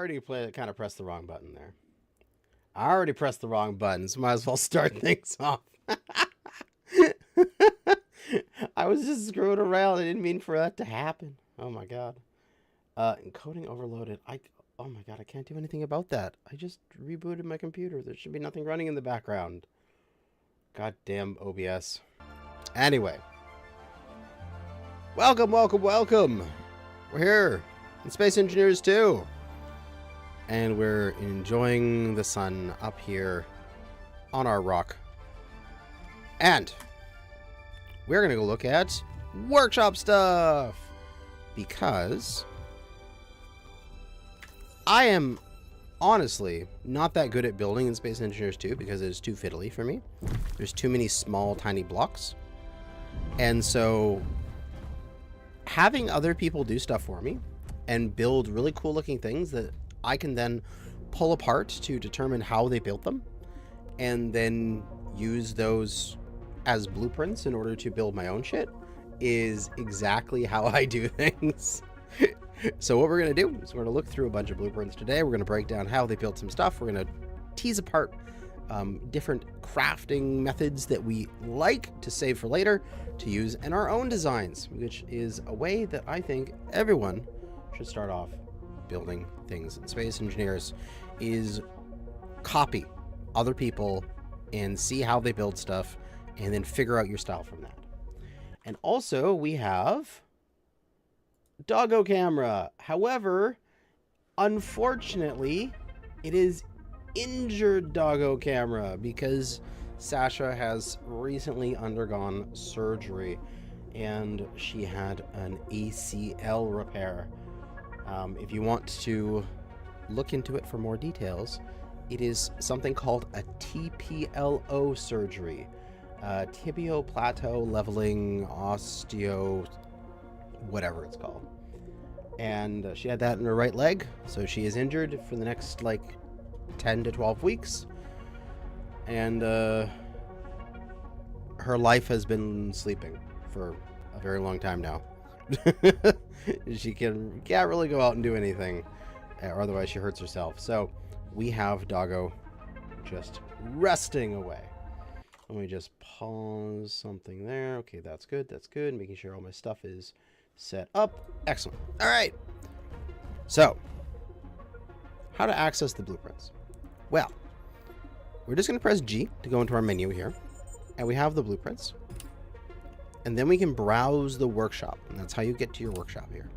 already kind of pressed the wrong button there. I already pressed the wrong button, so might as well start things off. I was just screwing around. I didn't mean for that to happen. Oh my god. Encoding overloaded. Oh my god, I can't do anything about that. I just rebooted my computer. There should be nothing running in the background. Goddamn OBS. Anyway. Welcome, welcome, welcome. We're here in Space Engineers 2. And we're enjoying the sun up here on our rock. And we're going to go look at workshop stuff. Because I am honestly not that good at building in Space Engineers 2 because it's too fiddly for me. There's too many small, tiny blocks. And so having other people do stuff for me and build really cool looking things that I can then pull apart to determine how they built them and then use those as blueprints in order to build my own shit is exactly how I do things. So what we're going to do is we're going to look through a bunch of blueprints today. We're going to break down how they built some stuff. We're going to tease apart different crafting methods that we like to save for later to use in our own designs, which is a way that I think everyone should start off building things in Space Engineers, is copy other people and see how they build stuff and then figure out your style from that. And also we have doggo camera. However, unfortunately, it is injured doggo camera because Sasha has recently undergone surgery and she had an ACL repair. If you want to look into it for more details, it is something called a TPLO surgery. Tibio plateau leveling osteo, whatever it's called. And she had that in her right leg, so she is injured for the next like 10 to 12 weeks. And her life has been sleeping for a very long time now. She can't really go out and do anything, or otherwise she hurts herself. So we have Doggo just resting away. Let me just pause something there. Okay, that's good. That's good. Making sure all my stuff is set up. Excellent. All right. So, how to access the blueprints? Well, we're just going to press G to go into our menu here, and we have the blueprints. And then we can browse the workshop, and that's how you get to your workshop here.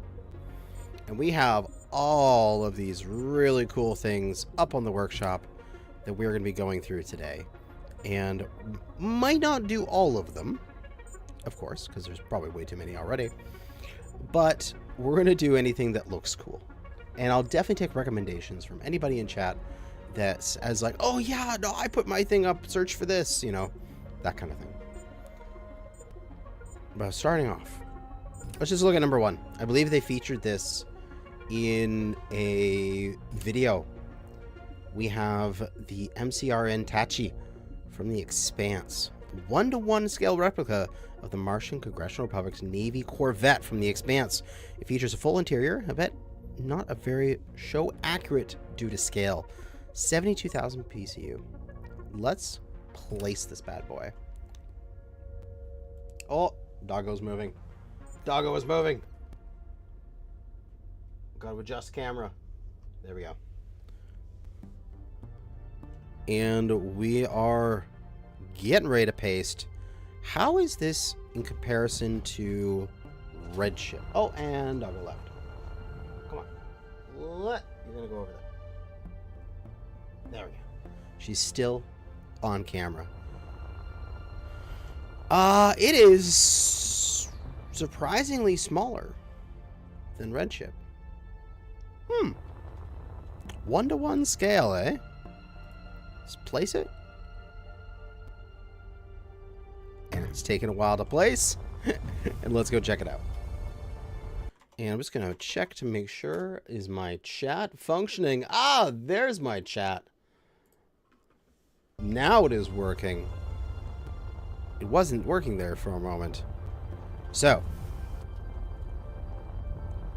And we have all of these really cool things up on the workshop that we're going to be going through today. And might not do all of them, of course, because there's probably way too many already. But we're going to do anything that looks cool. And I'll definitely take recommendations from anybody in chat that says like, oh yeah, no, I put my thing up, search for this, you know, that kind of thing. But starting off, let's just look at number one. I believe they featured this in a video. We have the MCRN Tachi from The Expanse. 1-to-1 scale replica of the Martian Congressional Republic's Navy Corvette from The Expanse. It features a full interior, I bet not a very show accurate due to scale. 72,000 PCU. Let's place this bad boy. Oh, Doggo's moving. Doggo is moving. Gotta adjust camera. There we go. And we are getting ready to paste. How is this in comparison to Redshift? Oh, and Doggo left. Come on. You're gonna go over there. There we go. She's still on camera. It is surprisingly smaller than Redshift. 1-to-1 scale, eh? Let's place it. And it's taking a while to place. And let's go check it out. And I'm just going to check to make sure, is my chat functioning? Ah, there's my chat. Now it is working. It wasn't working there for a moment. So,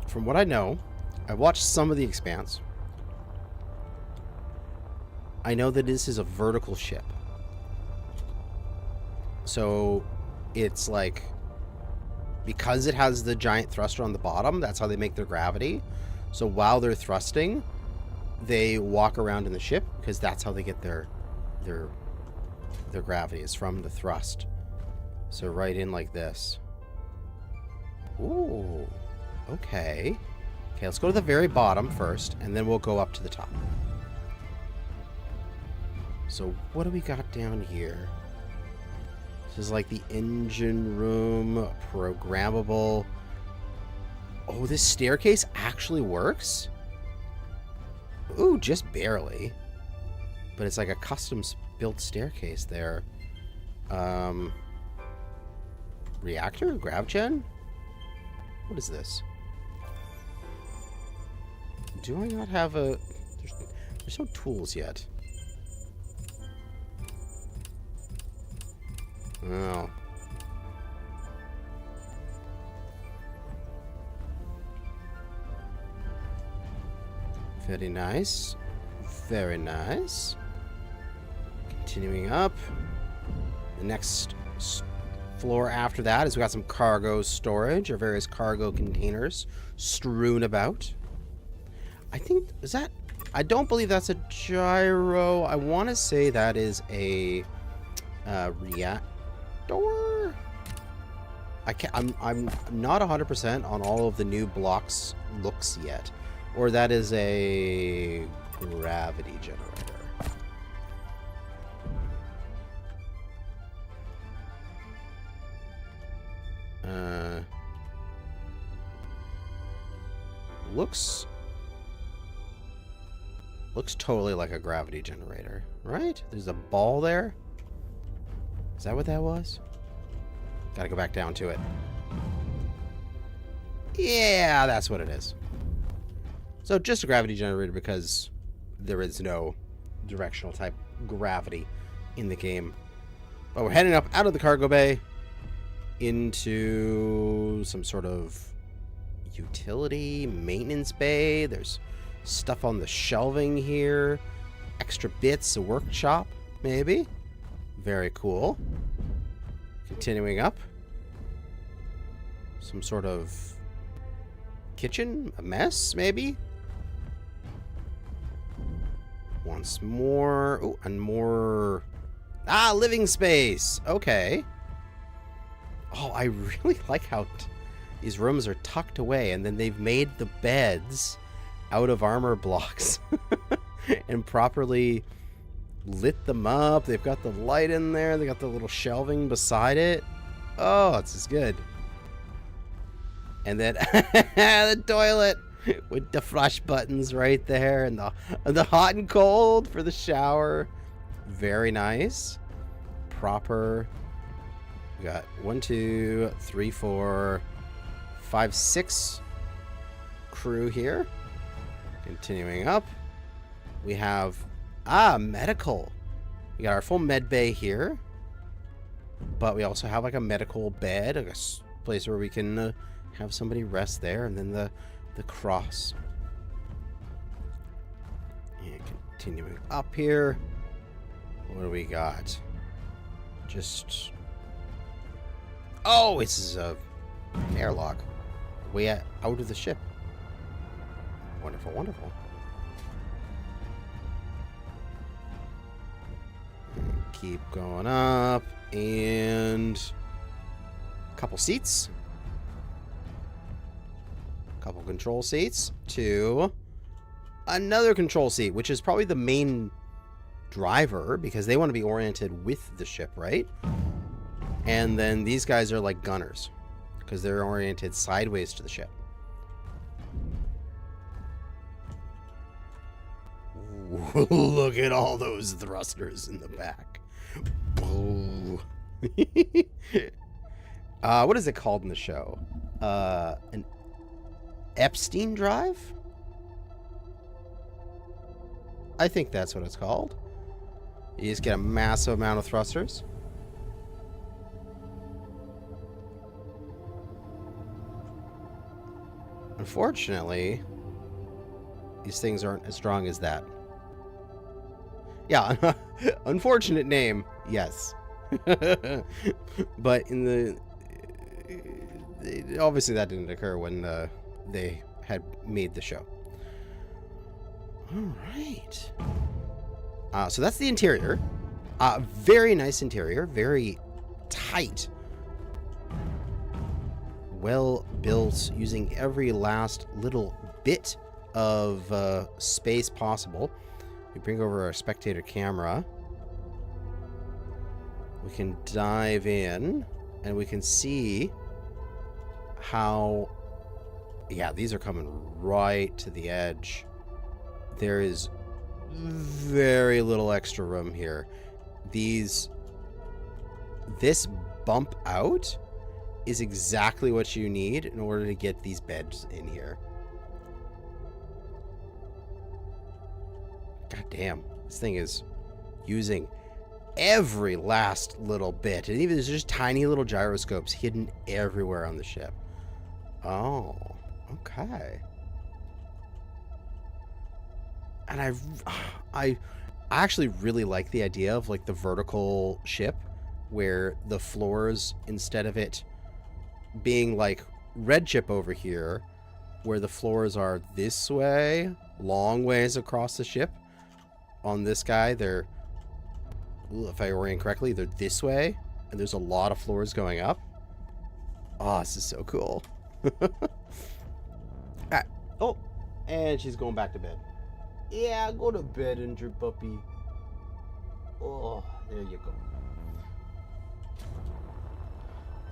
from what I know, I watched some of The Expanse. I know that this is a vertical ship. So it's like, because it has the giant thruster on the bottom, that's how they make their gravity. So while they're thrusting, they walk around in the ship because that's how they get their gravity, is from the thrust. So right in like this. Ooh, okay. Okay, let's go to the very bottom first, and then we'll go up to the top. So what do we got down here? This is like the engine room, programmable. Oh, this staircase actually works? Ooh, just barely. But it's like a custom built staircase there. Reactor? Grav gen? What is this? Do I not have a... There's no tools yet. Oh. Very nice. Very nice. Continuing up. The next floor after that is we got some cargo storage, or various cargo containers strewn about. I think, is that... I don't believe that's a gyro. I want to say that is a reactor. I'm not 100% on all of the new blocks looks yet, or that is a gravity generator. Looks totally like a gravity generator, right? There's a ball there. Is that what that was? Gotta go back down to it. Yeah, that's what it is. So just a gravity generator because there is no directional type gravity in the game. But we're heading up out of the cargo bay into some sort of utility maintenance bay. There's stuff on the shelving here. Extra bits, a workshop, maybe. Very cool. Continuing up. Some sort of kitchen? A mess, maybe? Once more. Oh, and more. Ah, living space. Okay. Oh, I really like how these rooms are tucked away, and then they've made the beds out of armor blocks and properly lit them up. They've got the light in there. They got the little shelving beside it. Oh, it's just good. And then the toilet with the flush buttons right there, and the hot and cold for the shower. Very nice. Proper. We got 1, 2, 3, 4, 5, 6 crew here. Continuing up, we have medical. We got our full med bay here, but we also have like a medical bed, like a place where we can have somebody rest there, and then the cross. And continuing up here, what do we got? Just this is an airlock way out of the ship. Wonderful, wonderful. Keep going up, and a couple seats. A couple control seats to another control seat, which is probably the main driver because they want to be oriented with the ship, right? And then these guys are like gunners because they're oriented sideways to the ship. Look at all those thrusters in the back. What is it called in the show? An Epstein drive? I think that's what it's called. You just get a massive amount of thrusters. Unfortunately, these things aren't as strong as that. Yeah, unfortunate name, yes. But in the... obviously that didn't occur when they had made the show. All right. So that's the interior. Very nice interior. Very tight. Well built, using every last little bit of space possible. We bring over our spectator camera. We can dive in and we can see how, yeah, these are coming right to the edge. There is very little extra room here. This bump out is exactly what you need in order to get these beds in here. God damn, this thing is using every last little bit. And even there's just tiny little gyroscopes hidden everywhere on the ship. Oh, okay. And I actually really like the idea of like the vertical ship where the floors, instead of it being like red chip over here, where the floors are this way, long ways across the ship. On this guy, they're, if I orient correctly, they're this way, and there's a lot of floors going up. Oh, this is so cool. Ah, oh, and she's going back to bed. Yeah, go to bed, injured puppy. Oh, there you go.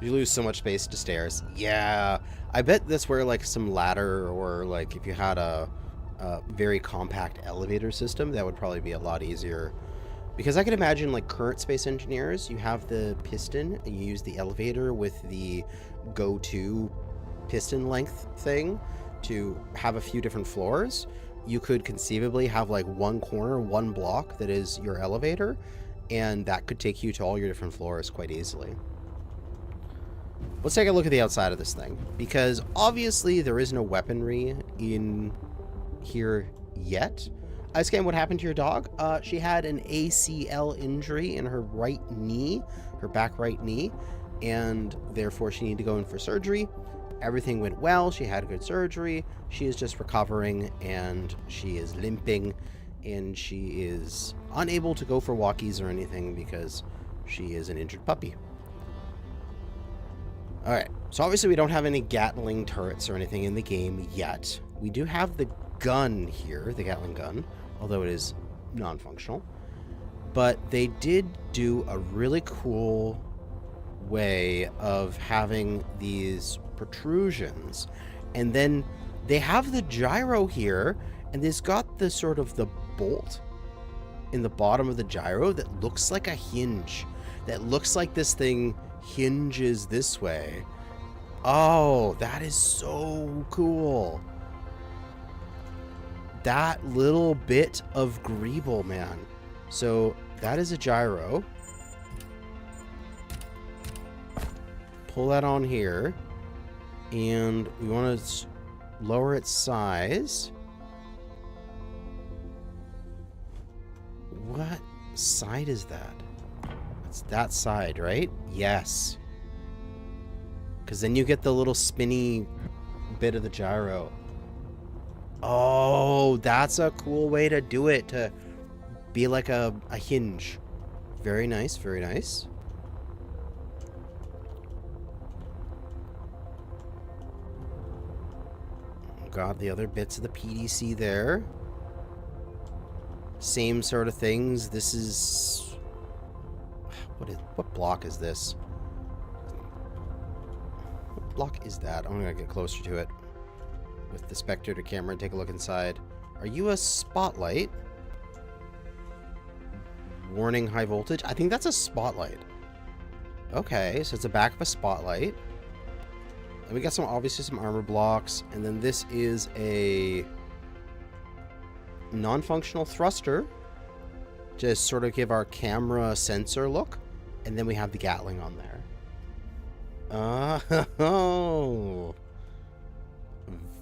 You lose so much space to stairs. Yeah, I bet that's where like some ladder, or like if you had a very compact elevator system, that would probably be a lot easier. Because I can imagine like current space engineers, you have the piston and you use the elevator with the go-to piston length thing to have a few different floors. You could conceivably have like one corner, one block that is your elevator, and that could take you to all your different floors quite easily. Let's take a look at the outside of this thing, because obviously there is no weaponry in here yet. Ice what happened to your dog? She had an ACL injury in her right knee, her back right knee, and therefore she needed to go in for surgery. Everything went well. She had a good surgery. She is just recovering, and she is limping, and she is unable to go for walkies or anything because she is an injured puppy. Alright, so obviously we don't have any Gatling turrets or anything in the game yet. We do have the gun here, the Gatling gun, although it is non-functional. But they did do a really cool way of having these protrusions, and then they have the gyro here, and it's got the sort of the bolt in the bottom of the gyro that looks like a hinge, that looks like this thing hinges this way. Oh, that is so cool. That little bit of greeble, man. So that is a gyro. Pull that on here, and we want to lower its size. What side is that? It's that side, right? Yes. Because then you get the little spinny bit of the gyro. Oh, that's a cool way to do it, to be like a hinge. Very nice, very nice. Got the other bits of the PDC there. Same sort of things. This is... What block is this? What block is that? I'm gonna get closer to it with the spectator camera and take a look inside. Are you a spotlight? Warning, high voltage. I think that's a spotlight. Okay, so it's the back of a spotlight. And we got some, obviously some armor blocks, and then this is a non-functional thruster, just sort of give our camera sensor look, and then we have the Gatling on there. Oh,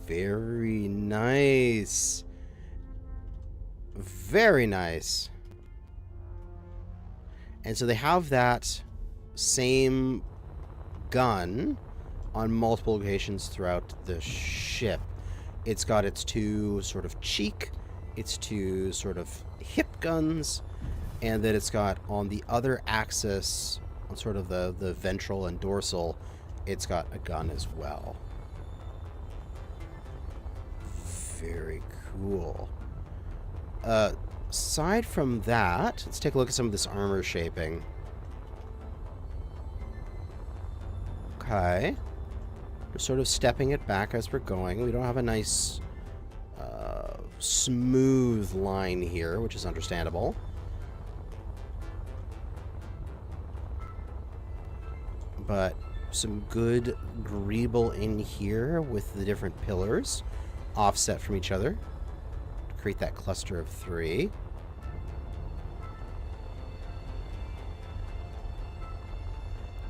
very nice. Very nice. And so they have that same gun on multiple locations throughout the ship. It's got its two sort of cheek, its two sort of hip guns, and then it's got on the other axis, on sort of the ventral and dorsal, it's got a gun as well. Very cool. Aside from that, let's take a look at some of this armor shaping. Okay. We're sort of stepping it back as we're going. We don't have a nice smooth line here, which is understandable. But some good greeble in here with the different pillars offset from each other to create that cluster of 3.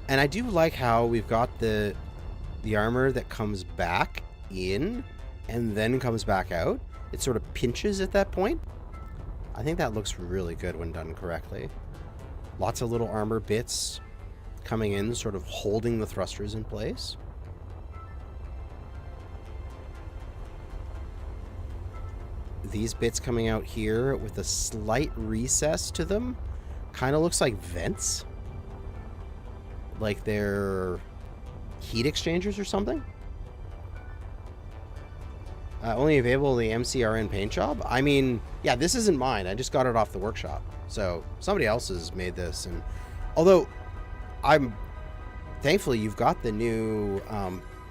And I do like how we've got the armor that comes back in and then comes back out. It sort of pinches at that point. I think that looks really good when done correctly. Lots of little armor bits coming in, sort of holding the thrusters in place. These bits coming out here with a slight recess to them kind of looks like vents. Like they're heat exchangers or something. Only available in the MCRN paint job. I mean, yeah, this isn't mine. I just got it off the workshop. So somebody else has made this. And although thankfully you've got the new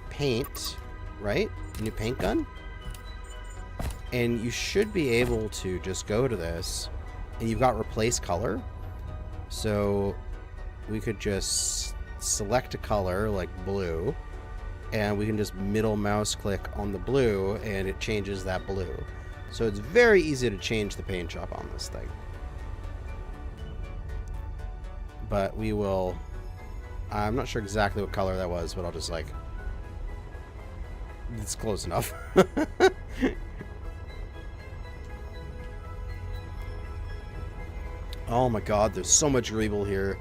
paint, right? The new paint gun. And you should be able to just go to this and you've got replace color. So we could just select a color like blue, and we can just middle mouse click on the blue and it changes that blue. So it's very easy to change the paint job on this thing. But we will, I'm not sure exactly what color that was, but I'll just like, it's close enough. Oh my god, there's so much greeble here.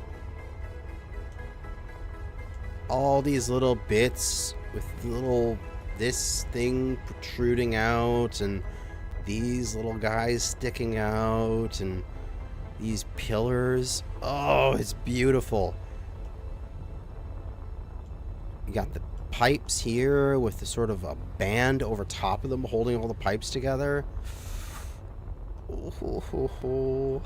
All these little bits with this thing protruding out, and these little guys sticking out, and these pillars. Oh, it's beautiful. You got the pipes here with the sort of a band over top of them holding all the pipes together. Oh.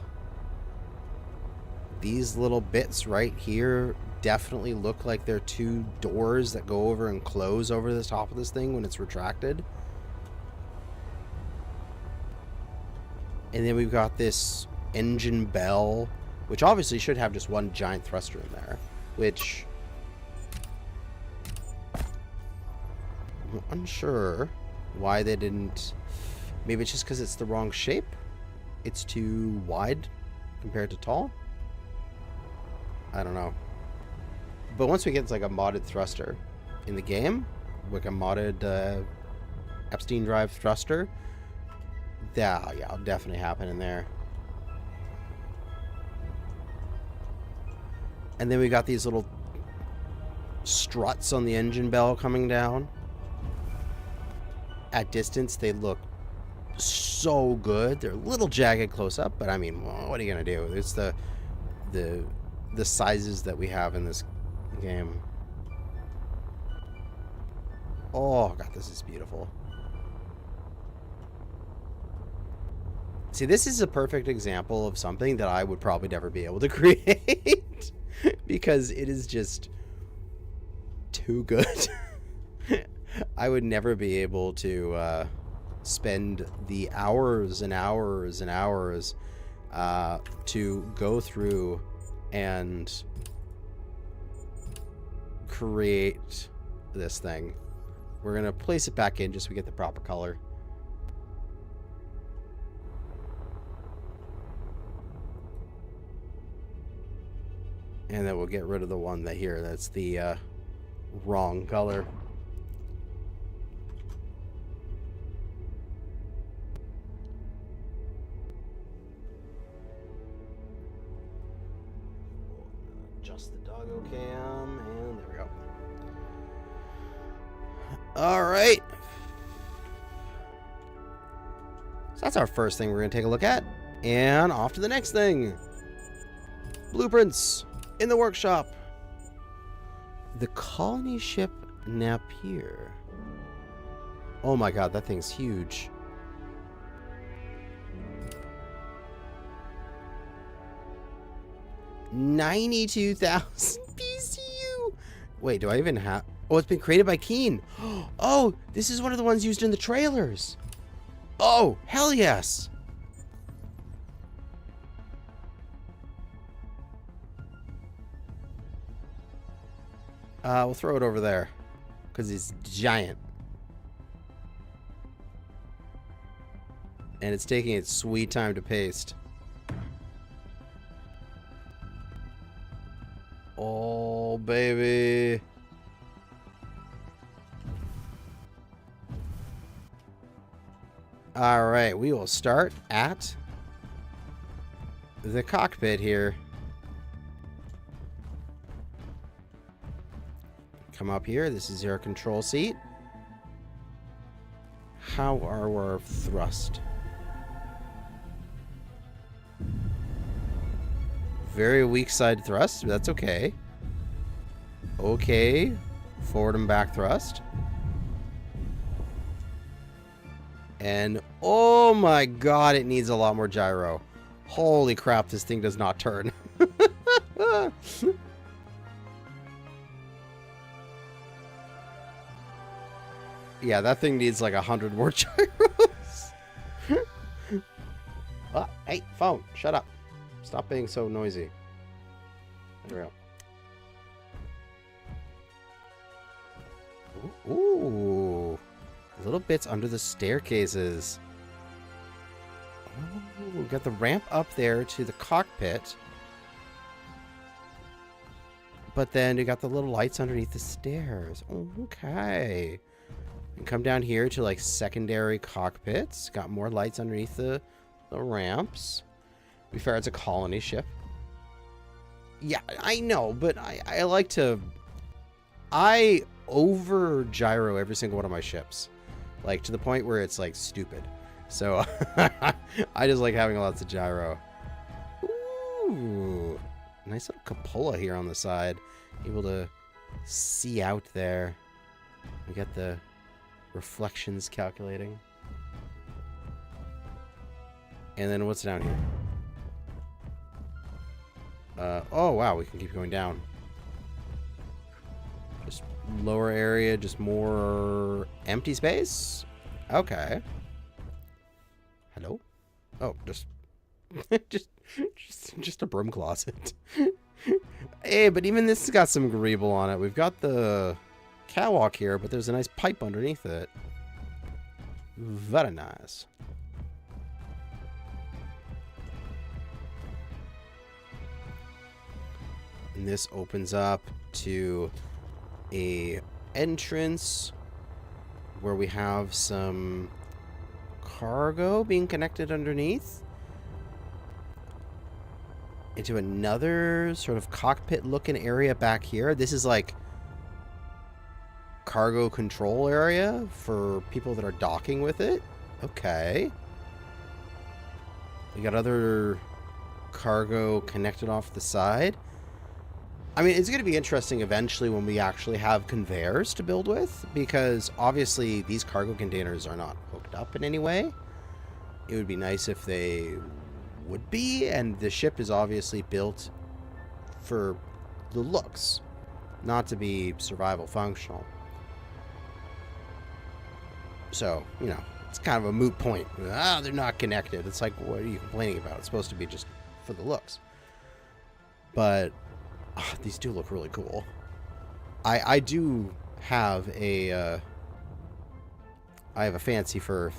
These little bits right here definitely look like they're 2 doors that go over and close over the top of this thing when it's retracted. And then we've got this engine bell, which obviously should have just one giant thruster in there, which I'm unsure why they didn't. Maybe it's just because it's the wrong shape. It's too wide compared to tall. I don't know. But once we get like a modded thruster in the game, like a modded Epstein drive thruster, yeah, it'll definitely happen in there. And then we got these little struts on the engine bell coming down. At distance, they look so good. They're a little jagged close up, but I mean, what are you gonna do? It's the sizes that we have in this game. Oh god, this is beautiful. See, this is a perfect example of something that I would probably never be able to create because it is just too good. I would never be able to spend the hours and hours and hours to go through and create this thing. We're gonna place it back in just so we get the proper color. And then we'll get rid of the one that here that's the wrong color. cam, and there we go. All right. So that's our first thing we're going to take a look at. And off to the next thing. Blueprints in the workshop. The colony ship Napier. Oh my god, that thing's huge. $92,000 BCU. Wait, do I even have... Oh, it's been created by Keen. Oh, this is one of the ones used in the trailers. Oh, hell yes. We'll throw it over there because it's giant. And it's taking its sweet time to paste. Oh, baby. All right, we will start at the cockpit here. Come up here. This is your control seat. How are our thrust? Very weak side thrust, but that's okay. Okay. Forward and back thrust. And oh my god, it needs a lot more gyro. Holy crap, this thing does not turn. Yeah, that thing needs like 100 more gyros. Oh, hey, phone, shut up. Stop being so noisy. There we go. Ooh. Little bits under the staircases. Oh, we've got the ramp up there to the cockpit. But then you got the little lights underneath the stairs. Okay. And come down here to like secondary cockpits. Got more lights underneath the ramps. To be fair, it's a colony ship. Yeah, I know, but I like to... I over gyro every single one of my ships. Like, to the point where it's, like, stupid. So, I just like having lots of gyro. Ooh. Nice little cupola here on the side. Able to see out there. We got the reflections calculating. And then what's down here? Oh, wow, we can keep going down. Just lower area, just more empty space? Okay. Hello? Oh, just a broom closet. Hey, but even this has got some greeble on it. We've got the catwalk here, but there's a nice pipe underneath it. Very nice. And this opens up to a entrance where we have some cargo being connected underneath into another sort of cockpit looking area back here. This is like cargo control area for people that are docking with it. Okay. We got other cargo connected off the side. I mean, it's going to be interesting eventually when we actually have conveyors to build with, because obviously these cargo containers are not hooked up in any way. It would be nice if they would be, and the ship is obviously built for the looks, not to be survival functional. So, you know, it's kind of a moot point. Ah, they're not connected. It's like, what are you complaining about? It's supposed to be just for the looks. But oh, these do look really cool. I do have a I have a fancy for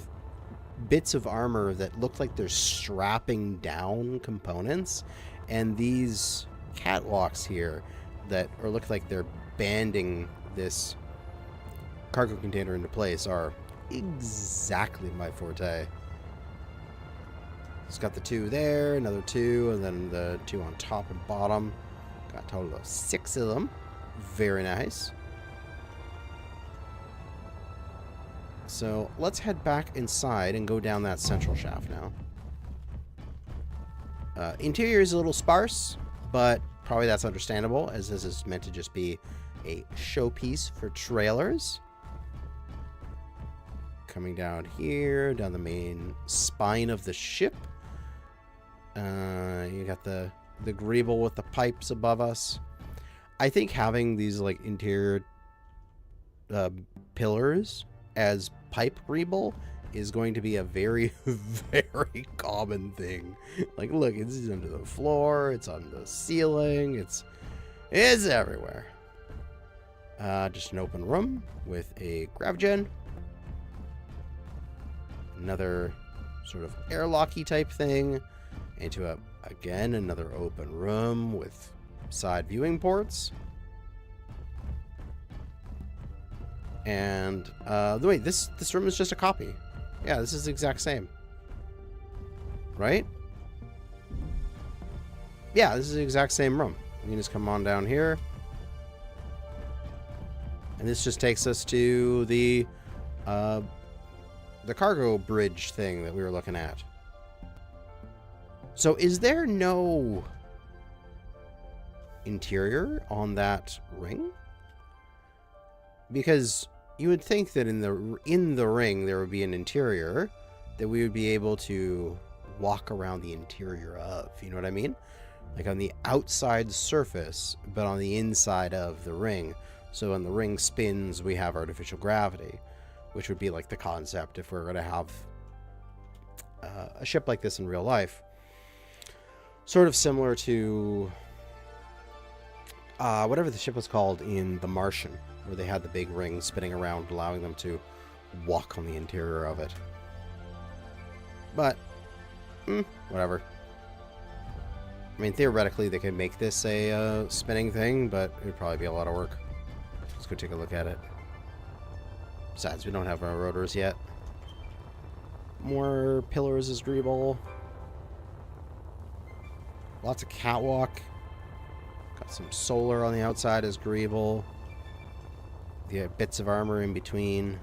bits of armor that look like they're strapping down components, and these catwalks here that look like they're banding this cargo container into place are exactly my forte. It's got the two there, another two, and then the two on top and bottom. Got a total of 6 of them. Very nice. So let's head back inside and go down that central shaft now. Interior is a little sparse, but probably that's understandable, as this is meant to just be a showpiece for trailers. Coming down here, down the main spine of the ship. You got the greeble with the pipes above us. I think having these like interior pillars as pipe greeble is going to be a very, very common thing. Like, look, it's under the floor, it's on the ceiling, it's everywhere. Just an open room with a gravgen. Another sort of airlocky type thing into again, another open room with side viewing ports. And wait, this room is just a copy. Yeah, this is the exact same. Right? Yeah, this is the exact same room. You can just come on down here. And this just takes us to the cargo bridge thing that we were looking at. So is there no interior on that ring? Because you would think that in the ring there would be an interior that we would be able to walk around the interior of. You know what I mean? Like on the outside surface, but on the inside of the ring. So when the ring spins, we have artificial gravity, which would be like the concept if we're going to have a ship like this in real life. Sort of similar to whatever the ship was called in The Martian, where they had the big ring spinning around, allowing them to walk on the interior of it. But, whatever. I mean, theoretically, they could make this a spinning thing, but it would probably be a lot of work. Let's go take a look at it. Besides, we don't have our rotors yet. More pillars as greeble. Lots of catwalk. Got some solar on the outside as greeble. The bits of armor in between.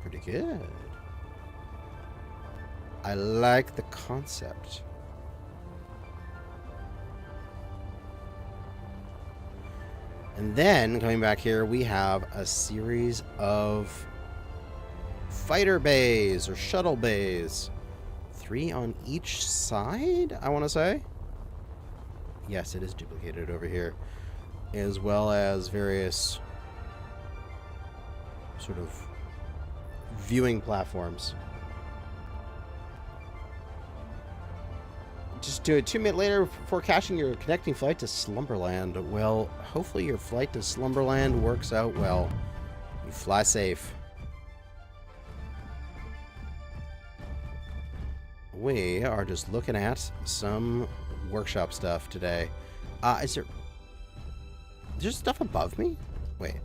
Pretty good. I like the concept. And then, coming back here, we have a series of fighter bays or shuttle bays. 3 on each side, I want to say. Yes, it is duplicated over here. As well as various sort of viewing platforms. Just do it 2 minutes later before catching your connecting flight to Slumberland. Well, hopefully your flight to Slumberland works out well. You fly safe. We are just looking at some workshop stuff today. Is there... There's stuff above me? Wait.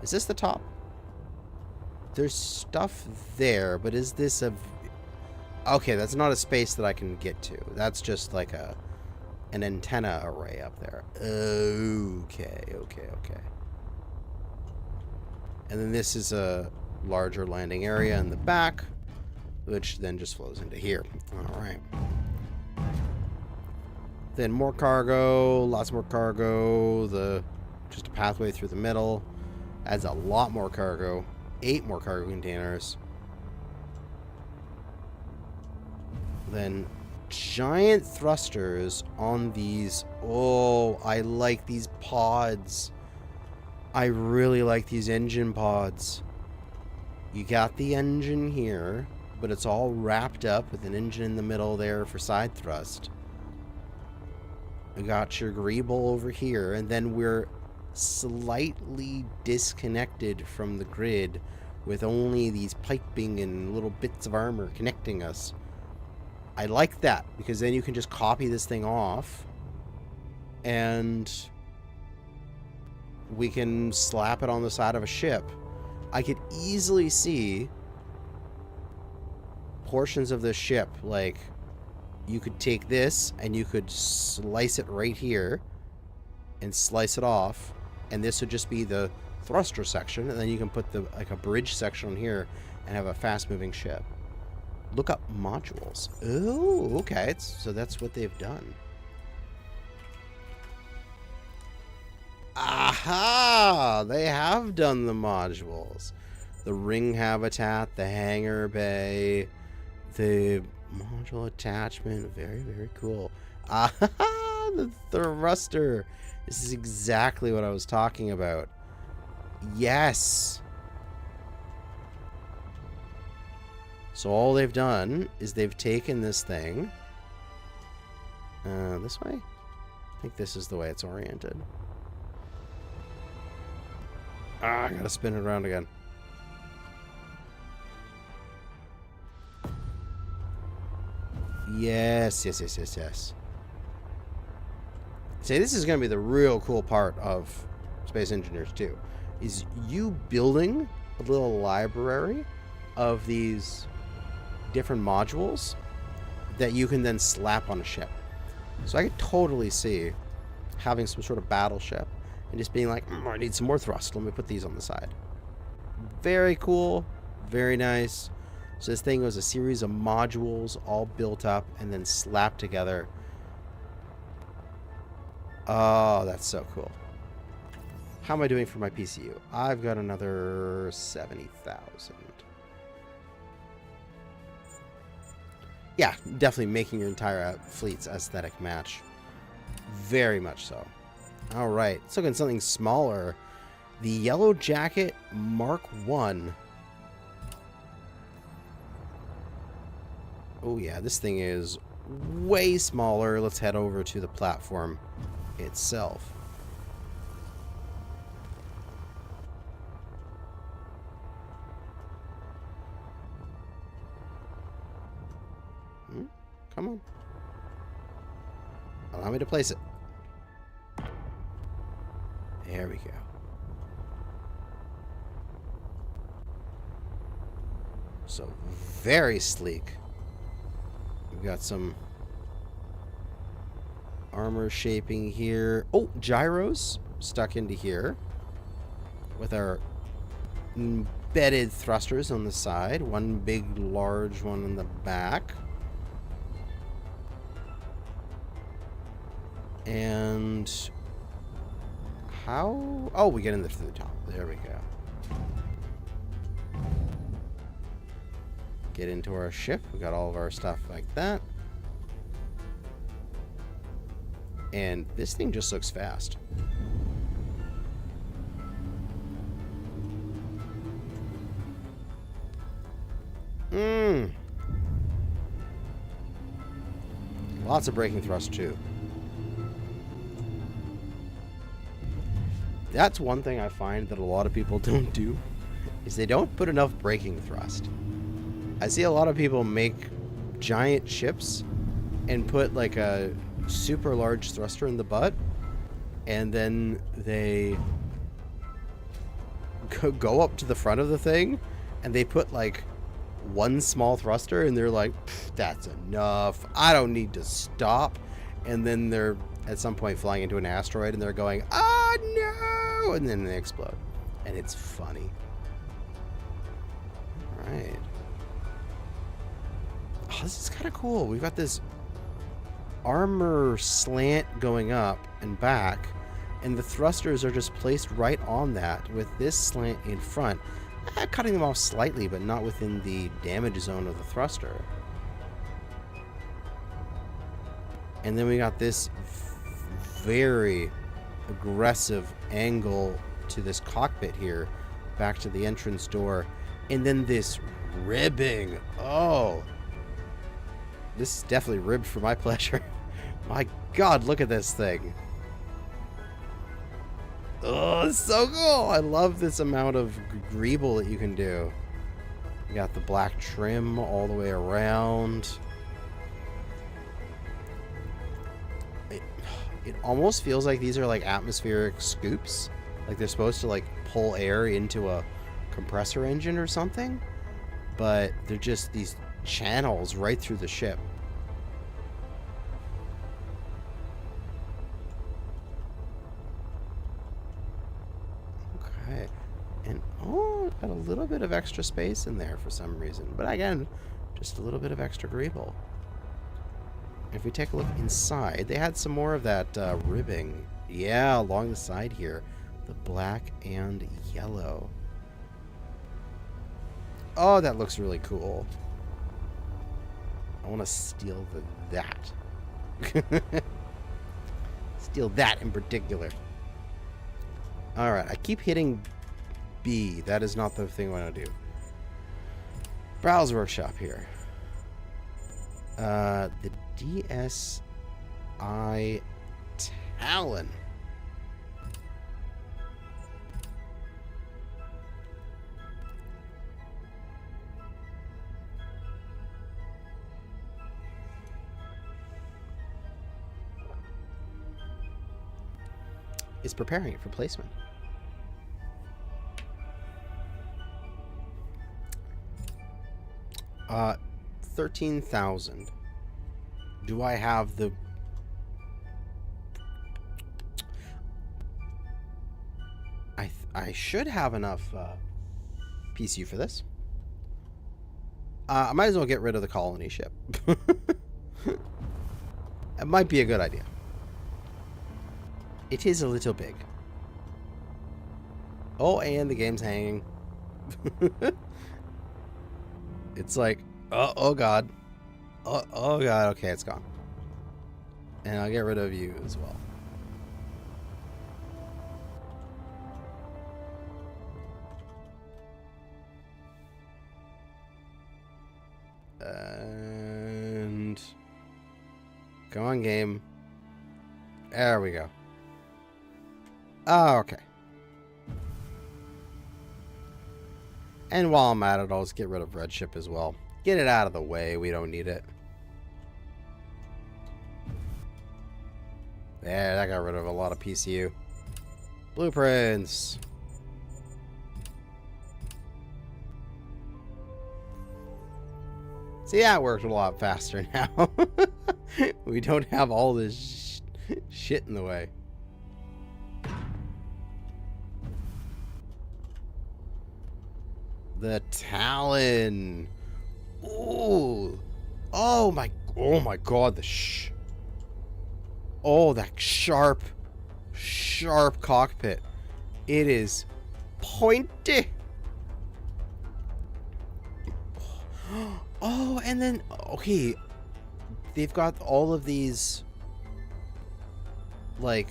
Is this the top? There's stuff there, but is this a... Okay, that's not a space that I can get to. That's just like an antenna array up there. Okay. And then this is a larger landing area in the back, which then just flows into here. All right. Then more cargo, lots more cargo. Just a pathway through the middle. Adds a lot more cargo. 8 more cargo containers. Then giant thrusters on these. Oh, I like these pods. I really like these engine pods. You got the engine here, but it's all wrapped up with an engine in the middle there for side thrust. You got your greeble over here, and then we're slightly disconnected from the grid with only these piping and little bits of armor connecting us. I like that, because then you can just copy this thing off and we can slap it on the side of a ship. I could easily see portions of this ship, like you could take this and you could slice it right here and slice it off, and this would just be the thruster section, and then you can put the like a bridge section on here and have a fast moving ship. Look up modules. Oh, okay. So that's what they've done. Aha! They have done the modules. The ring habitat, the hangar bay, the module attachment. Very, very cool. Aha! The thruster. This is exactly what I was talking about. Yes. So all they've done is they've taken this thing. This way? I think this is the way it's oriented. I gotta spin it around again. Yes, yes, yes, yes, yes. See, this is gonna be the real cool part of Space Engineers 2. Is you building a little library of these different modules that you can then slap on a ship. So I could totally see having some sort of battleship and just being like, I need some more thrust. Let me put these on the side. Very cool. Very nice. So this thing was a series of modules all built up and then slapped together. Oh, that's so cool. How am I doing for my PCU? I've got another 70,000. Yeah, definitely making your entire fleet's aesthetic match. Very much so. All right, let's look at something smaller. The Yellowjacket Mark 1. Oh yeah, this thing is way smaller. Let's head over to the platform itself. Come on. Allow me to place it. There we go. So, very sleek. We've got some armor shaping here. Oh, gyros stuck into here with our embedded thrusters on the side. One big, large one in the back. And how? Oh, we get in there through the top. There we go. Get into our ship. We got all of our stuff like that. And this thing just looks fast. Lots of braking thrust too. That's one thing I find that a lot of people don't do, is they don't put enough braking thrust. I see a lot of people make giant ships and put like a super large thruster in the butt, and then they go up to the front of the thing and they put like one small thruster and they're like, that's enough, I don't need to stop. And then they're at some point flying into an asteroid and they're going, oh no, and then they explode, and it's funny. All right. Oh, this is kind of cool. We've got this armor slant going up and back, and the thrusters are just placed right on that with this slant in front, cutting them off slightly, but not within the damage zone of the thruster. And then we got this very aggressive angle to this cockpit here, back to the entrance door, and then this ribbing. Oh, this is definitely ribbed for my pleasure. My God, look at this thing. Oh, it's so cool. I love this amount of greeble that you can do. You got the black trim all the way around. It almost feels like these are like atmospheric scoops. Like they're supposed to like pull air into a compressor engine or something. But they're just these channels right through the ship. Okay. And, oh, got a little bit of extra space in there for some reason. But again, just a little bit of extra greeble. If we take a look inside, they had some more of that ribbing. Yeah, along the side here. The black and yellow. Oh, that looks really cool. I want to steal that. Steal that in particular. Alright, I keep hitting B. That is not the thing I want to do. Browse workshop here. The DSI Talon. Is preparing it for placement. Uh, 13,000. Do I have the... I should have enough PCU for this. I might as well get rid of the colony ship. It might be a good idea. It is a little big. Oh, and the game's hanging. It's like, oh god. Oh god, okay, it's gone. And I'll get rid of you as well. And go on, game. There we go. Oh, okay. And while I'm at it, I'll just get rid of red ship as well. Get it out of the way. We don't need it. There, that got rid of a lot of PCU. Blueprints. See, that worked a lot faster now. We don't have all this shit in the way. The Talon. Ooh. Oh my god, that sharp cockpit. It is pointy. Oh, and then okay, they've got all of these, like,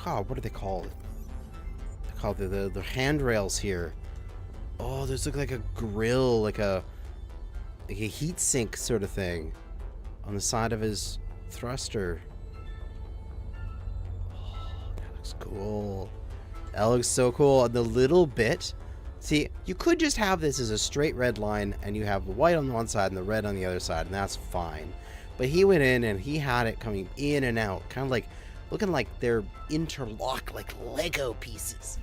what do they call it? They call it the handrails here. Oh, there's like a grill, like a heat sink sort of thing on the side of his thruster. Oh, that looks cool. That looks so cool. And the little bit, see, you could just have this as a straight red line and you have the white on the one side and the red on the other side, and that's fine. But he went in and he had it coming in and out, kind of like looking like they're interlocked like Lego pieces.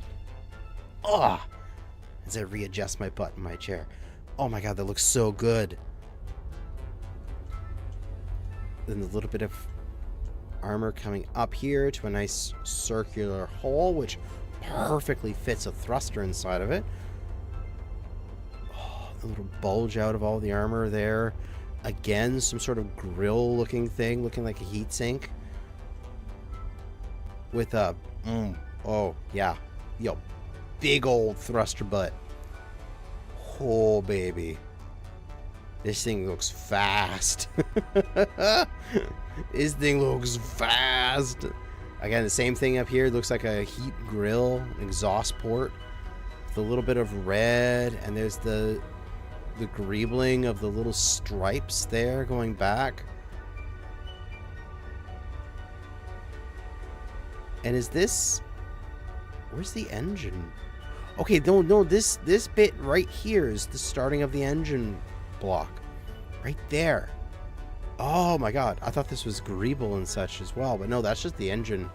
Oh, as I readjust my butt in my chair. Oh my god, that looks so good. Then a little bit of armor coming up here to a nice circular hole, which perfectly fits a thruster inside of it. Oh, the little bulge out of all the armor there. Again, some sort of grill looking thing, looking like a heat sink. With a, oh yeah, yo, big old thruster butt. Oh baby, this thing looks fast. This thing looks fast. Again, the same thing up here. It looks like a heat grill, exhaust port with a little bit of red, and there's the greebling of the little stripes there going back. And is this, where's the engine? Okay, no, this bit right here is the starting of the engine block. Right there. Oh my god, I thought this was greeble and such as well, but no, that's just the engine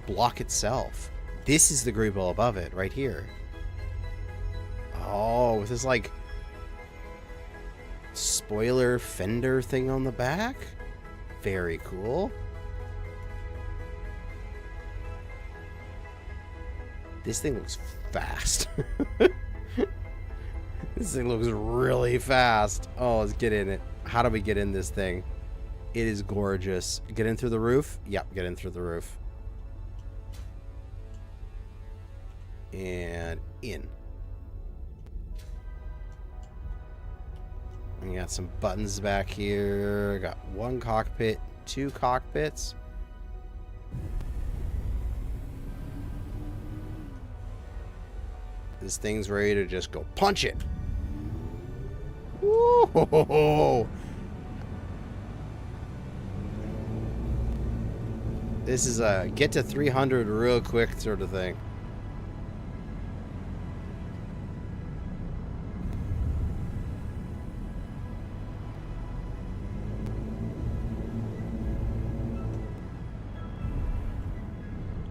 block itself. This is the greeble above it, right here. Oh, with this like spoiler fender thing on the back. Very cool. This thing looks fast. This thing looks really fast. Oh, let's get in it. How do we get in this thing? It is gorgeous. Get in through the roof? Yep, get in through the roof. And in. We got some buttons back here. Got one cockpit, two cockpits. This thing's ready to just go punch it. Woo-ho-ho-ho. This is a get to 300 real quick sort of thing.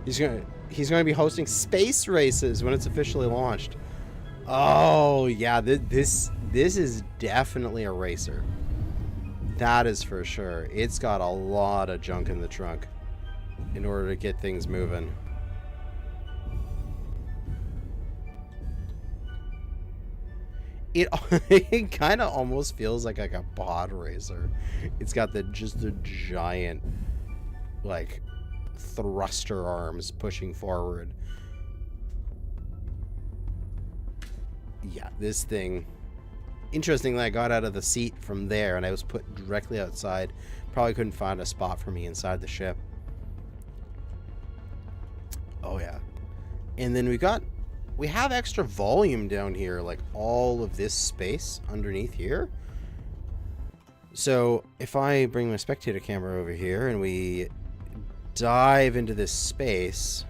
He's going to be hosting space races when it's officially launched. Oh yeah, this is definitely a racer. That is for sure. It's got a lot of junk in the trunk in order to get things moving. It kind of almost feels like a pod racer. It's got just the giant like thruster arms pushing forward. Yeah, this thing. Interestingly, I got out of the seat from there and I was put directly outside. Probably couldn't find a spot for me inside the ship. Oh yeah. And then we have extra volume down here, like all of this space underneath here. So if I bring my spectator camera over here and we dive into this space,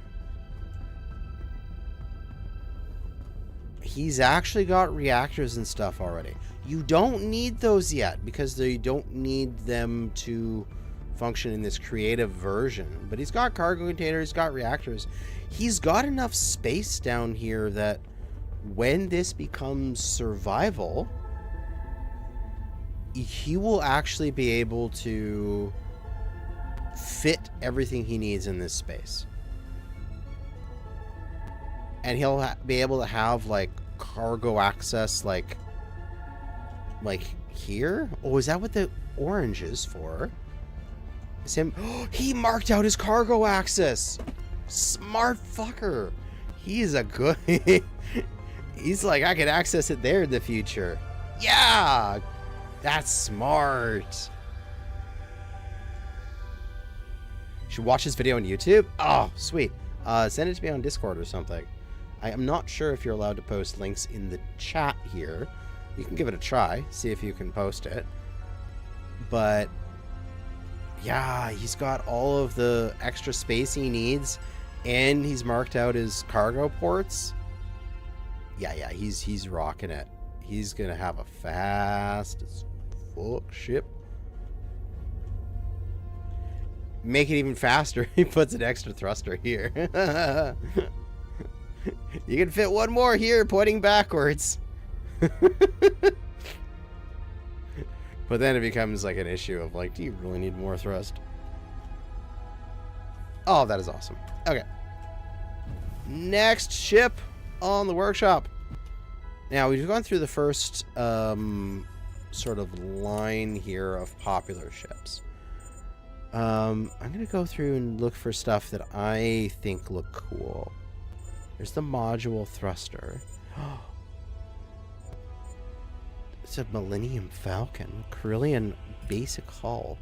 he's actually got reactors and stuff already. You don't need those yet because they don't need them to function in this creative version, but he's got cargo containers, he's got reactors. He's got enough space down here that when this becomes survival, he will actually be able to fit everything he needs in this space. And he'll be able to have like cargo access like here. Oh, is that what the orange is for? Is him? Oh, he marked out his cargo access. Smart fucker. He's a good. He's like, I can access it there in the future. Yeah, that's smart. Should watch this video on YouTube. Oh, sweet. Send it to me on Discord or something. I am not sure if you're allowed to post links in the chat here. You can give it a try, see if you can post it. But yeah, he's got all of the extra space he needs, and he's marked out his cargo ports. Yeah, he's rocking it. He's gonna have a fast as fuck ship. Make it even faster. He puts an extra thruster here. You can fit one more here, pointing backwards. But then it becomes like an issue of like, do you really need more thrust? Oh, that is awesome. Okay. Next ship on the workshop. Now, we've gone through the first sort of line here of popular ships. I'm going to go through and look for stuff that I think look cool. There's the module thruster. It's a Millennium Falcon. Carillion basic hull.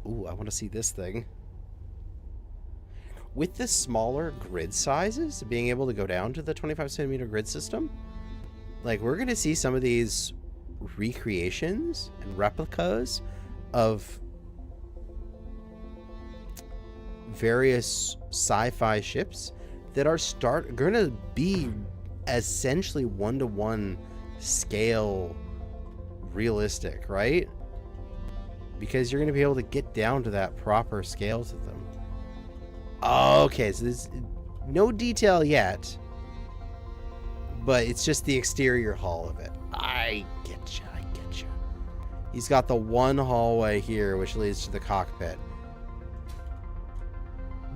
Ooh, I want to see this thing. With the smaller grid sizes, being able to go down to the 25 centimeter grid system, like we're going to see some of these recreations and replicas of various sci-fi ships that are going to be essentially one-to-one scale realistic, right? Because you're going to be able to get down to that proper scale to them. Okay, so there's no detail yet, but it's just the exterior hull of it. I get you. He's got the one hallway here which leads to the cockpit.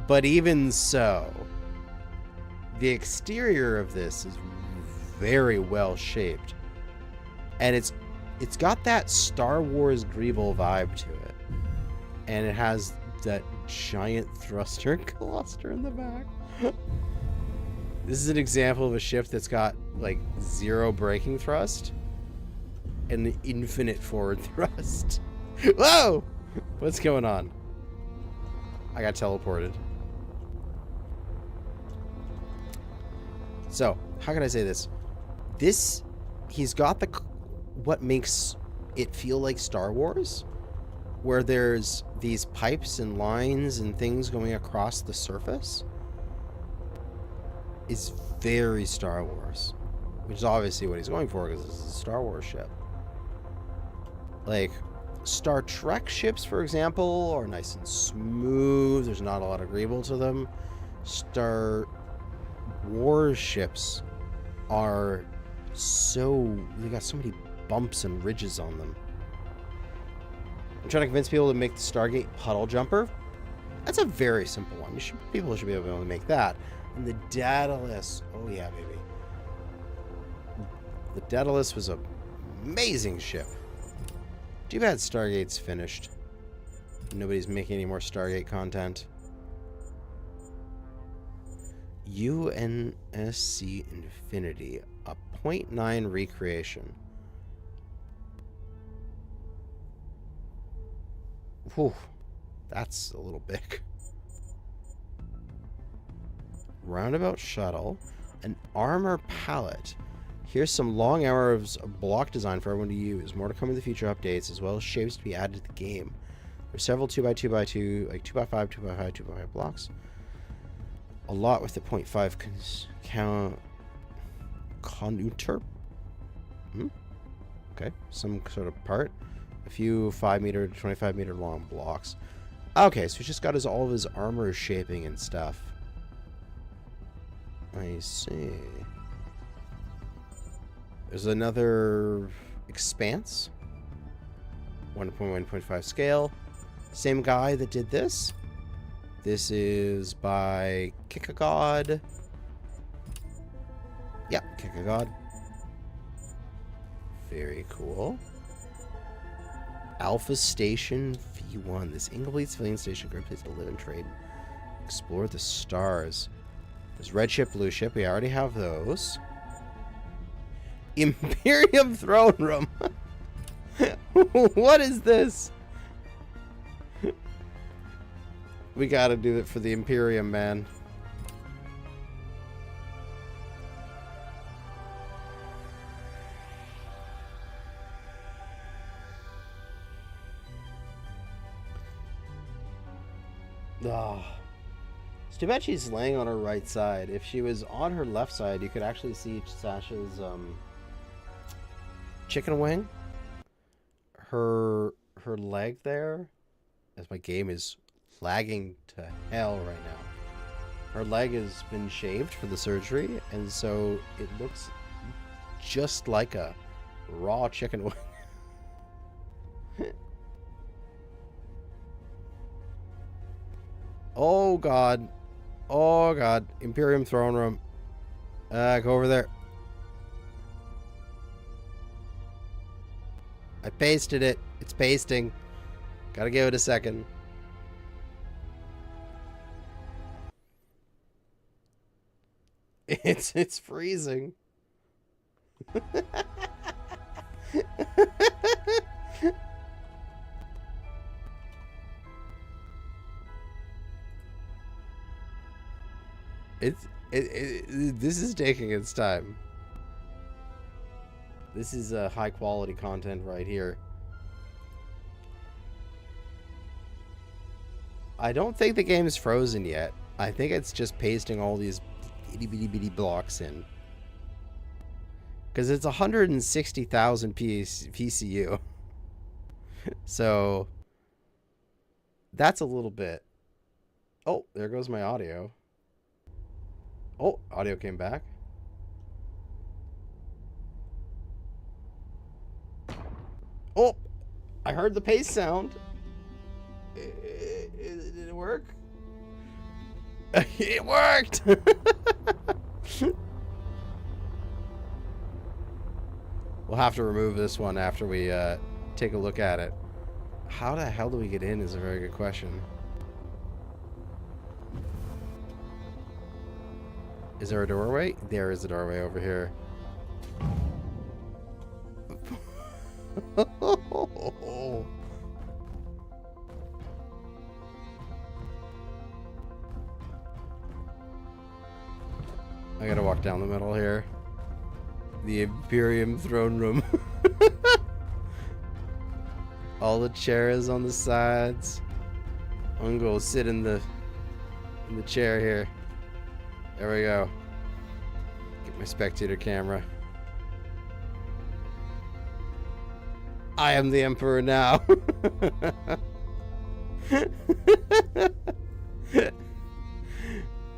But even so, the exterior of this is very well shaped. And it's got that Star Wars Greeble vibe to it. And it has that giant thruster cluster in the back. This is an example of a ship that's got like 0 braking thrust and infinite forward thrust. Whoa! What's going on? I got teleported. So, how can I say this? He's got what makes it feel like Star Wars, where there's these pipes and lines and things going across the surface, is very Star Wars, which is obviously what he's going for because this is a Star Wars ship. Like, Star Trek ships, for example, are nice and smooth. There's not a lot of greeble to them. Star Wars ships are they got so many bumps and ridges on them. I'm trying to convince people to make the Stargate puddle jumper. That's a very simple one. People should be able to make that. And the Daedalus, oh yeah, baby. The Daedalus was an amazing ship. Too bad Stargate's finished. Nobody's making any more Stargate content. UNSC Infinity, a 0.9 recreation. Whew, that's a little big. Roundabout shuttle, an armor pallet. Here's some long hours of block design for everyone to use. More to come in the future updates, as well as shapes to be added to the game. There's several 2x2x2, like 2x5, 2x5, 2x5 blocks. A lot with the 0.5 conductor. Okay, some sort of part. A few 5 meter to 25 meter long blocks. Okay, so he's just got all of his armor shaping and stuff. I see. There's another expanse. 1.1.5 scale. Same guy that did this. This is by Kikagod. Yeah, Kikagod. Very cool. Alpha Station V1. This incomplete civilian station, great place to live and trade. Explore the stars. There's red ship, blue ship. We already have those. Imperium throne room. What is this? We gotta do it for the Imperium, man. Oh. It's too bad she's laying on her right side. If she was on her left side, you could actually see Sasha's chicken wing. Her leg there, as my game is lagging to hell right now. Her leg has been shaved for the surgery, and so it looks just like a raw chicken wing. Oh god. Oh god. Imperium throne room. Go over there. I pasted it. It's pasting. Gotta give it a second. It's freezing. This is taking its time. This is high quality content right here. I don't think the game is frozen yet. I think it's just pasting all these itty bitty bitty blocks in. Because it's 160,000 PCU. So that's a little bit. Oh, there goes my audio. Oh, audio came back. Oh, I heard the paste sound. Did it work? It worked! We'll have to remove this one after we take a look at it. How the hell do we get in is a very good question. Is there a doorway? There is a doorway over here. I gotta walk down the middle here. The Imperium throne room. All the chairs on the sides. I'm gonna go sit in the chair here. There we go. Get my spectator camera. I am the Emperor now.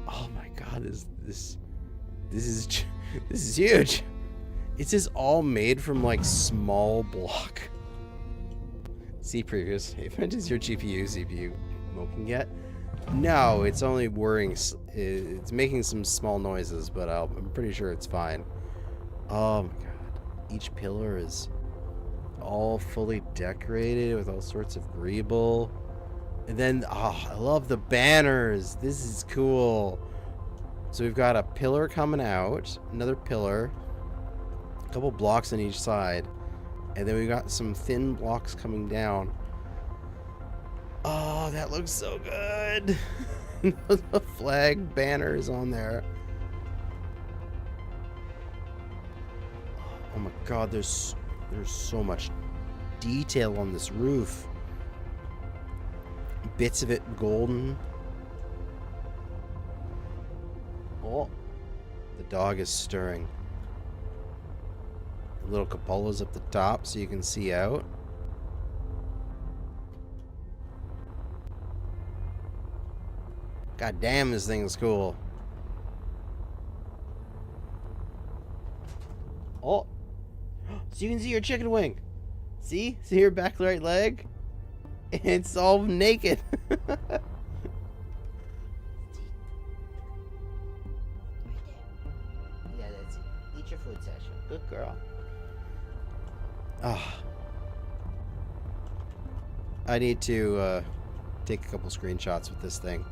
Oh my God! This is huge. It is all made from like small block. See previous. Event, is your GPU CPU smoking yet? No, it's only whirring. It's making some small noises, but I'm pretty sure it's fine. Oh my God! Each pillar is all fully decorated with all sorts of greeble. And then, oh, I love the banners. This is cool. So we've got a pillar coming out, another pillar, a couple blocks on each side, and then we've got some thin blocks coming down. Oh, that looks so good. The flag banners on there. Oh my God, there's so much detail on this roof. Bits of it golden. Oh, the dog is stirring. The little cupola's up the top so you can see out. God damn, this thing is cool. Oh, so you can see your chicken wing. See your back right leg? It's all naked. Yeah, that's it. Eat your food, Sasha. Good girl. Ah. I need to take a couple screenshots with this thing.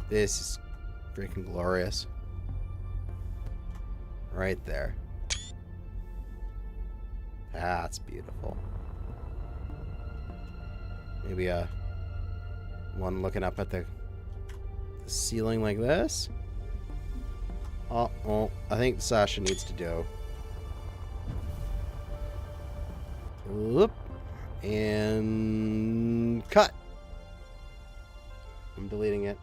This is freaking glorious. Right there. That's beautiful. Maybe one looking up at the ceiling like this. Oh, I think Sasha needs to do. Whoop. And cut. I'm deleting it.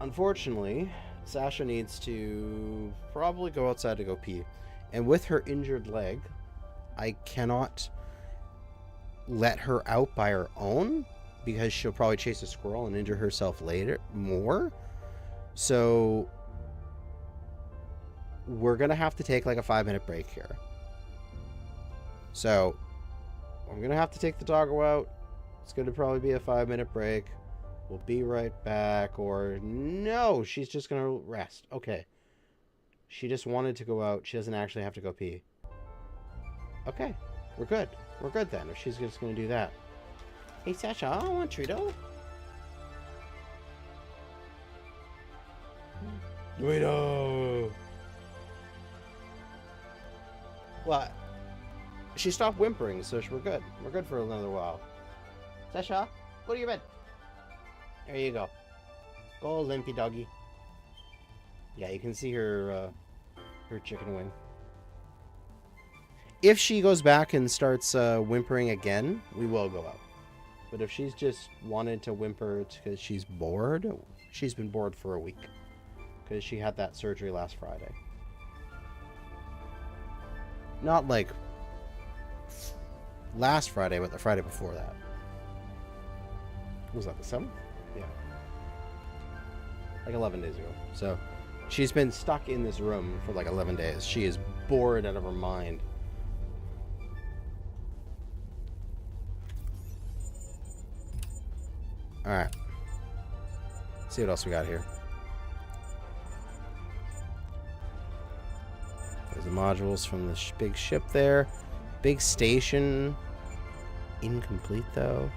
Unfortunately, Sasha needs to probably go outside to go pee. And with her injured leg, I cannot let her out by her own because she'll probably chase a squirrel and injure herself later more. So we're gonna have to take like a 5-minute break here. So I'm gonna have to take the doggo out. It's gonna probably be a 5-minute break. We'll be right back. Or no, she's just gonna rest. Okay, she just wanted to go out. She doesn't actually have to go pee. Okay, we're good. We're good then, if she's just going to do that. Hey, Sasha, I want Trito. Trito! What? She stopped whimpering, so we're good. We're good for another while. Sasha, go to your bed. There you go. Go, limpy doggy. Yeah, you can see her, her chicken wing. If she goes back and starts whimpering again, we will go out. But if she's just wanted to whimper because she's bored, she's been bored for a week. Because she had that surgery last Friday. Not like last Friday, but the Friday before that. Was that the 7th? Yeah. Like 11 days ago. So she's been stuck in this room for like 11 days. She is bored out of her mind. Alright. See what else we got here. There's the modules from the big ship there. Big station. Incomplete, though.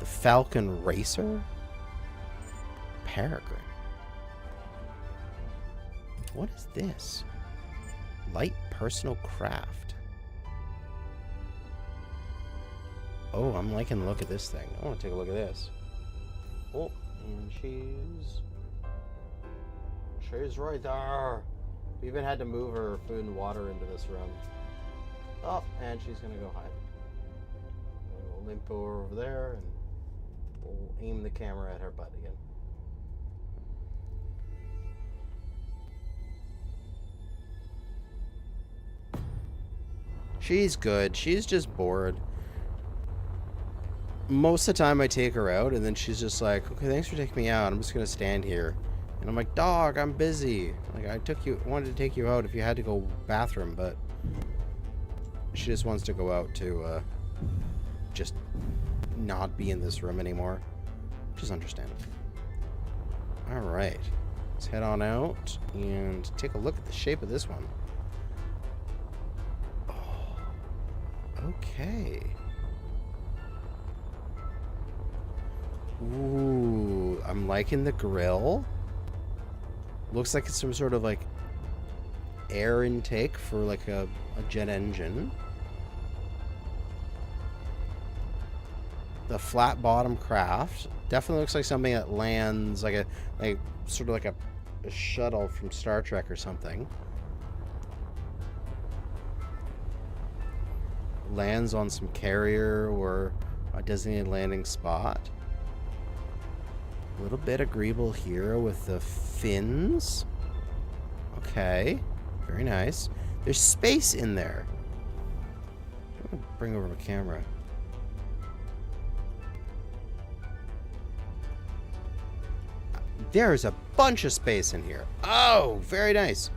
The Falcon Racer. Peregrine. What is this? Light personal craft. Oh, I'm liking the look of this thing. I want to take a look at this. Oh, and she's right there. We even had to move her food and water into this room. Oh, and she's gonna go hide. We'll limp her over there, and we'll aim the camera at her butt again. She's good. She's just bored. Most of the time I take her out, and then she's just like, okay, thanks for taking me out. I'm just going to stand here. And I'm like, dog, I'm busy. Like, wanted to take you out if you had to go bathroom, but she just wants to go out to just not be in this room anymore. Which is understandable. Alright. Let's head on out and take a look at the shape of this one. Okay. Ooh, I'm liking the grill. Looks like it's some sort of like air intake for like a jet engine. The flat bottom craft definitely looks like something that lands like sort of like a shuttle from Star Trek or something. Lands on some carrier or a designated landing spot. A little bit agreeable here with the fins. Okay, very nice. There's space in there. I'm gonna bring over my camera. There's a bunch of space in here. Oh, very nice.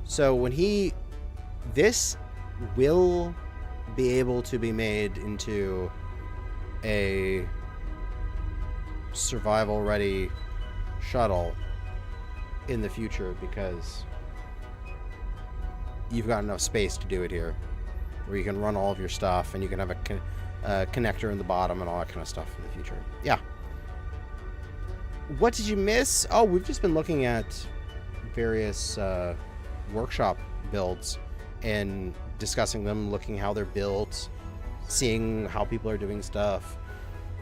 So when this will be able to be made into a survival ready shuttle in the future, because you've got enough space to do it here where you can run all of your stuff and you can have a connector in the bottom and all that kind of stuff in the future. Yeah. What did you miss? Oh, we've just been looking at various workshop builds and discussing them, looking how they're built, seeing how people are doing stuff,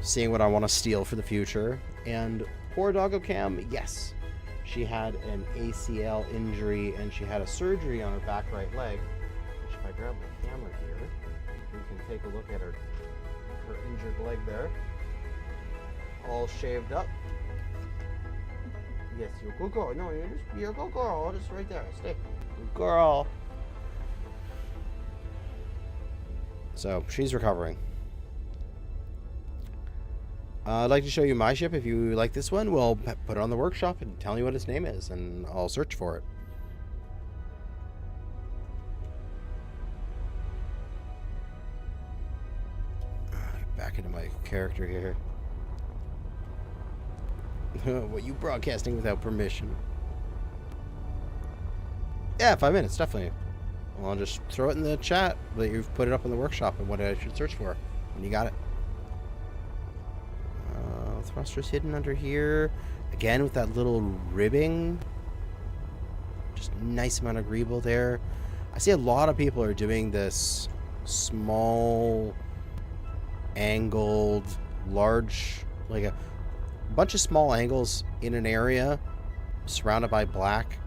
seeing what I want to steal for the future. And poor Doggo Cam, yes, she had an ACL injury and she had a surgery on her back right leg. Which, if I grab the camera here, we can take a look at her injured leg there, all shaved up. Yes, you're a good girl. No, you're a good girl. Just right there. Stay. Good girl. So, she's recovering. I'd like to show you my ship. If you like this one, we'll put it on the workshop and tell me what its name is, and I'll search for it. Back into my character here. What, you broadcasting without permission? Yeah, 5 minutes, definitely. Well, I'll just throw it in the chat that you've put it up in the workshop and what I should search for when you got it. Thrusters hidden under here. Again, with that little ribbing. Just nice amount of greeble there. I see a lot of people are doing this small, angled, large, like a bunch of small angles in an area surrounded by black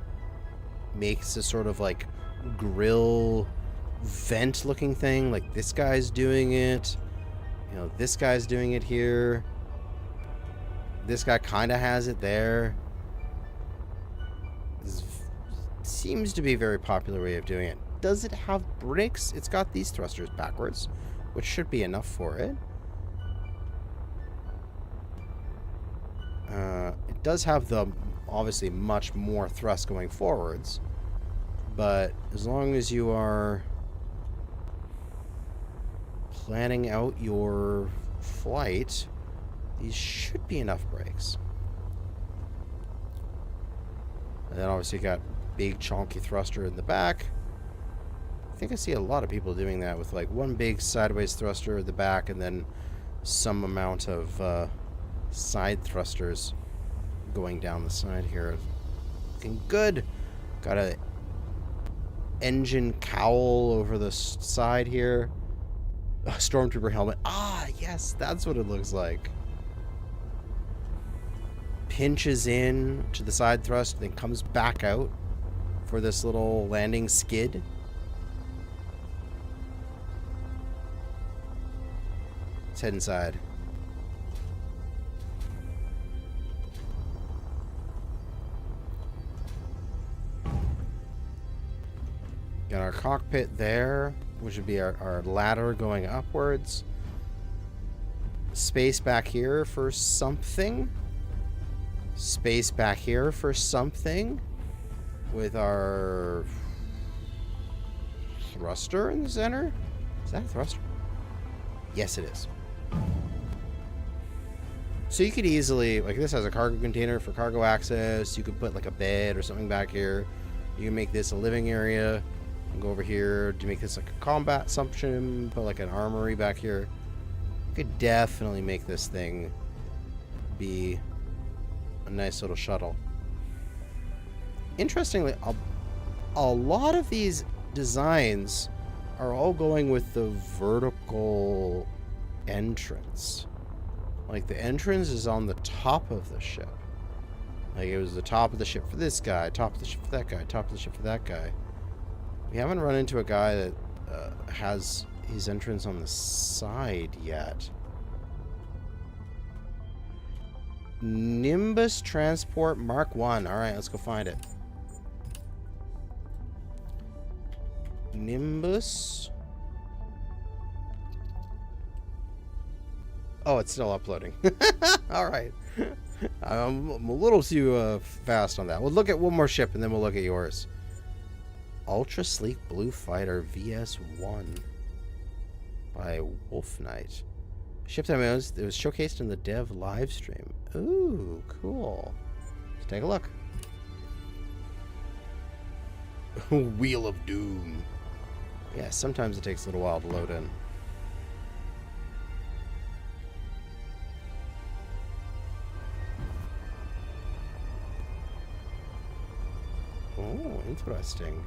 makes a sort of like grill vent looking thing. Like this guy's doing it, you know, this guy's doing it here, this guy kind of has it there. This seems to be a very popular way of doing it. Does it have brakes? It's got these thrusters backwards, which should be enough for it. It does have the obviously much more thrust going forwards, but as long as you are planning out your flight, these should be enough brakes. And then obviously you got big chunky thruster in the back. I think I see a lot of people doing that with like one big sideways thruster at the back and then some amount of side thrusters going down the side here. Looking good. Got a engine cowl over the side here. A Stormtrooper helmet. Ah, yes, that's what it looks like. Pinches in to the side thrust, then comes back out for this little landing skid. Let's head inside. Got our cockpit there, which would be our ladder going upwards. Space back here for something. Space back here for something. With our thruster in the center. Is that a thruster? Yes, it is. So you could easily, like this has a cargo container for cargo access. You could put like a bed or something back here. You can make this a living area. Go over here to make this like a combat assumption, put like an armory back here. You could definitely make this thing be a nice little shuttle. Interestingly, a lot of these designs are all going with the vertical entrance. Like the entrance is on the top of the ship. Like it was the top of the ship for this guy, top of the ship for that guy, top of the ship for that guy. We haven't run into a guy that has his entrance on the side yet. Nimbus Transport Mark 1. Alright, let's go find it. Nimbus. Oh, it's still uploading. Alright. I'm a little too fast on that. We'll look at one more ship and then we'll look at yours. Ultra Sleek Blue Fighter VS1 by Wolf Knight. Ship demos. It was showcased in the dev live stream. Ooh, cool. Let's take a look. Wheel of Doom. Yeah, sometimes it takes a little while to load in. Oh, interesting.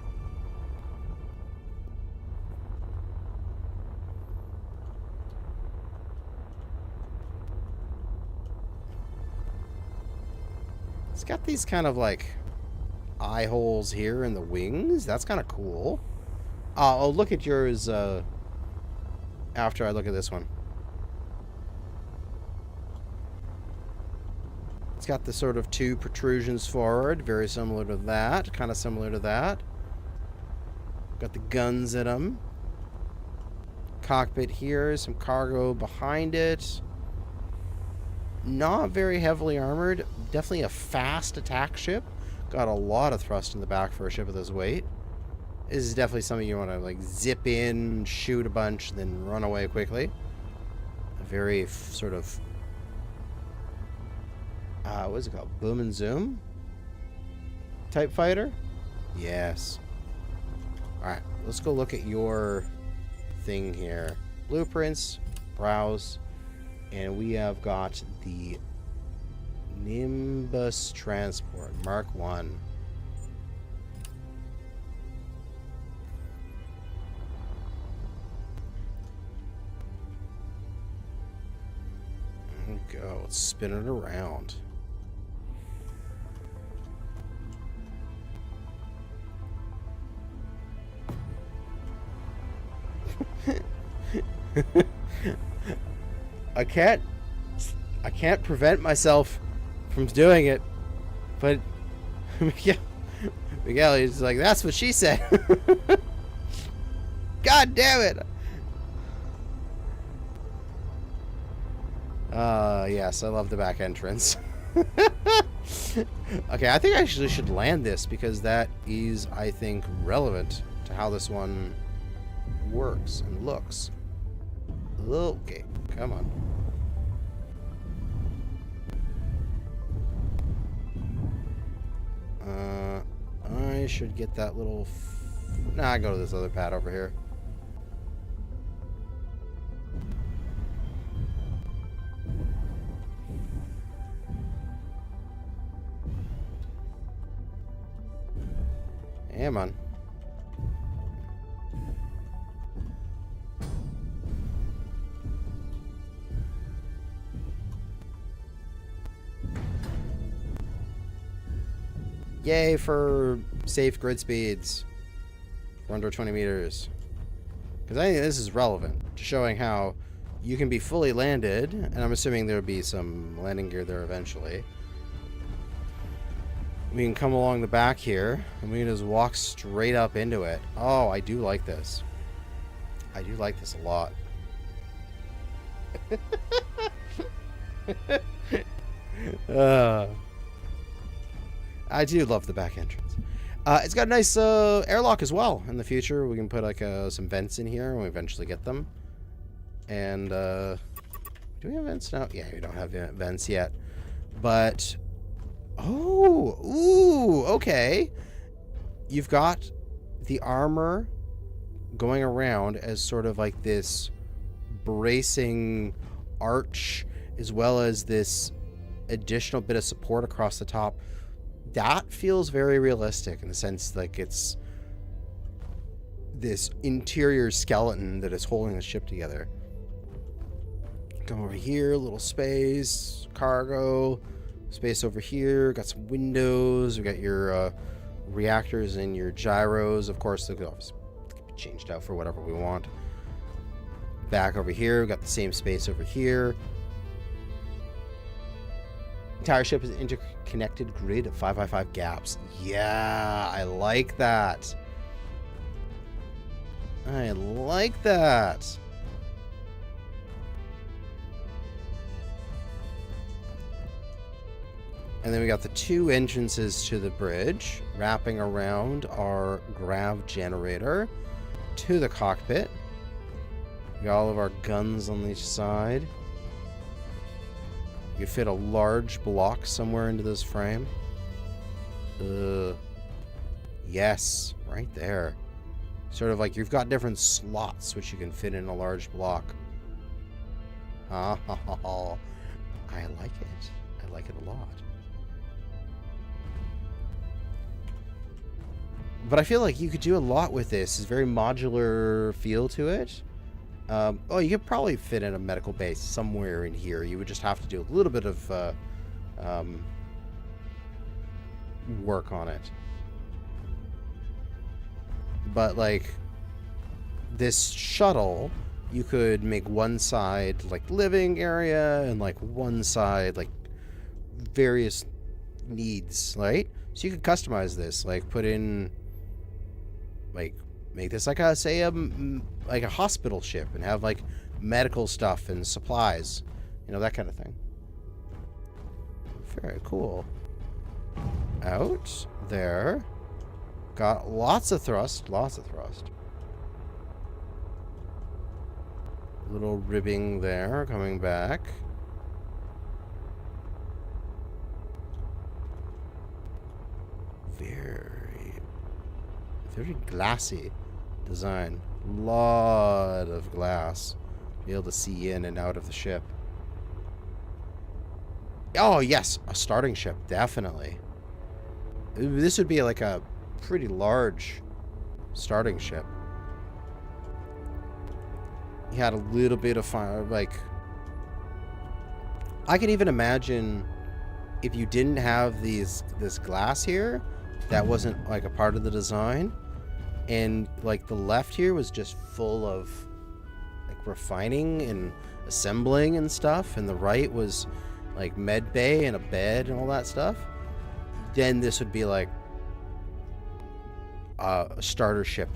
It's got these kind of like eye holes here in the wings. That's kind of cool. I'll look at yours after I look at this one. It's got the sort of two protrusions forward, very similar to that, kind of similar to that. Got the guns in them. Cockpit here, some cargo behind it. Not very heavily armored. Definitely a fast attack ship. Got a lot of thrust in the back for a ship of this weight. This is definitely something you want to like zip in, shoot a bunch, then run away quickly. A very sort of what is it called? Boom and zoom type fighter? Yes. Alright, let's go look at your thing here. Blueprints, browse, and we have got the Nimbus Transport Mark 1. There we go. Let's spin it around. I can't prevent myself from doing it, but Miguel is like, that's what she said. God damn it. Yes, I love the back entrance. Okay, I think I actually should land this because that is, I think, relevant to how this one works and looks. Okay, come on. should get that little... Nah, I go to this other pad over here. Yeah, man. Yay for safe grid speeds for under 20 meters. Because I think this is relevant to showing how you can be fully landed, and I'm assuming there will be some landing gear there eventually. We can come along the back here, and we can just walk straight up into it. Oh, I do like this. I do like this a lot. I do love the back entrance. It's got a nice airlock as well. In the future, we can put like some vents in here when we eventually get them. And do we have vents now? Yeah, we don't have vents yet. But oh, ooh, okay. You've got the armor going around as sort of like this bracing arch, as well as this additional bit of support across the top. That feels very realistic in the sense like it's this interior skeleton that is holding the ship together. Come over here, little space, cargo, space over here. Got some windows. We got your reactors and your gyros. Of course, they could obviously be changed out for whatever we want. Back over here, we got the same space over here. Entire ship is interconnected grid of 5x5 gaps. Yeah, I like that. I like that. And then we got the two entrances to the bridge, wrapping around our grav generator to the cockpit. We got all of our guns on each side. You fit a large block somewhere into this frame. Yes, right there. Sort of like you've got different slots which you can fit in a large block. Oh, I like it. I like it a lot. But I feel like you could do a lot with this. It's a very modular feel to it. Oh, you could probably fit in a medical base somewhere in here. You would just have to do a little bit of work on it. But like this shuttle, you could make one side like living area and like one side like various needs, right? So you could customize this, like put in like make this like a, say, like a hospital ship and have like medical stuff and supplies, you know, that kind of thing. Very cool. Out there. Got lots of thrust, lots of thrust. Little ribbing there, coming back. Very glassy design. Lot of glass. Be able to see in and out of the ship. Oh yes, a starting ship, definitely. This would be like a pretty large starting ship. He had a little bit of fire, like I could even imagine if you didn't have this glass here that wasn't like a part of the design, and like the left here was just full of like refining and assembling and stuff, and the right was like med bay and a bed and all that stuff, then this would be like a starter ship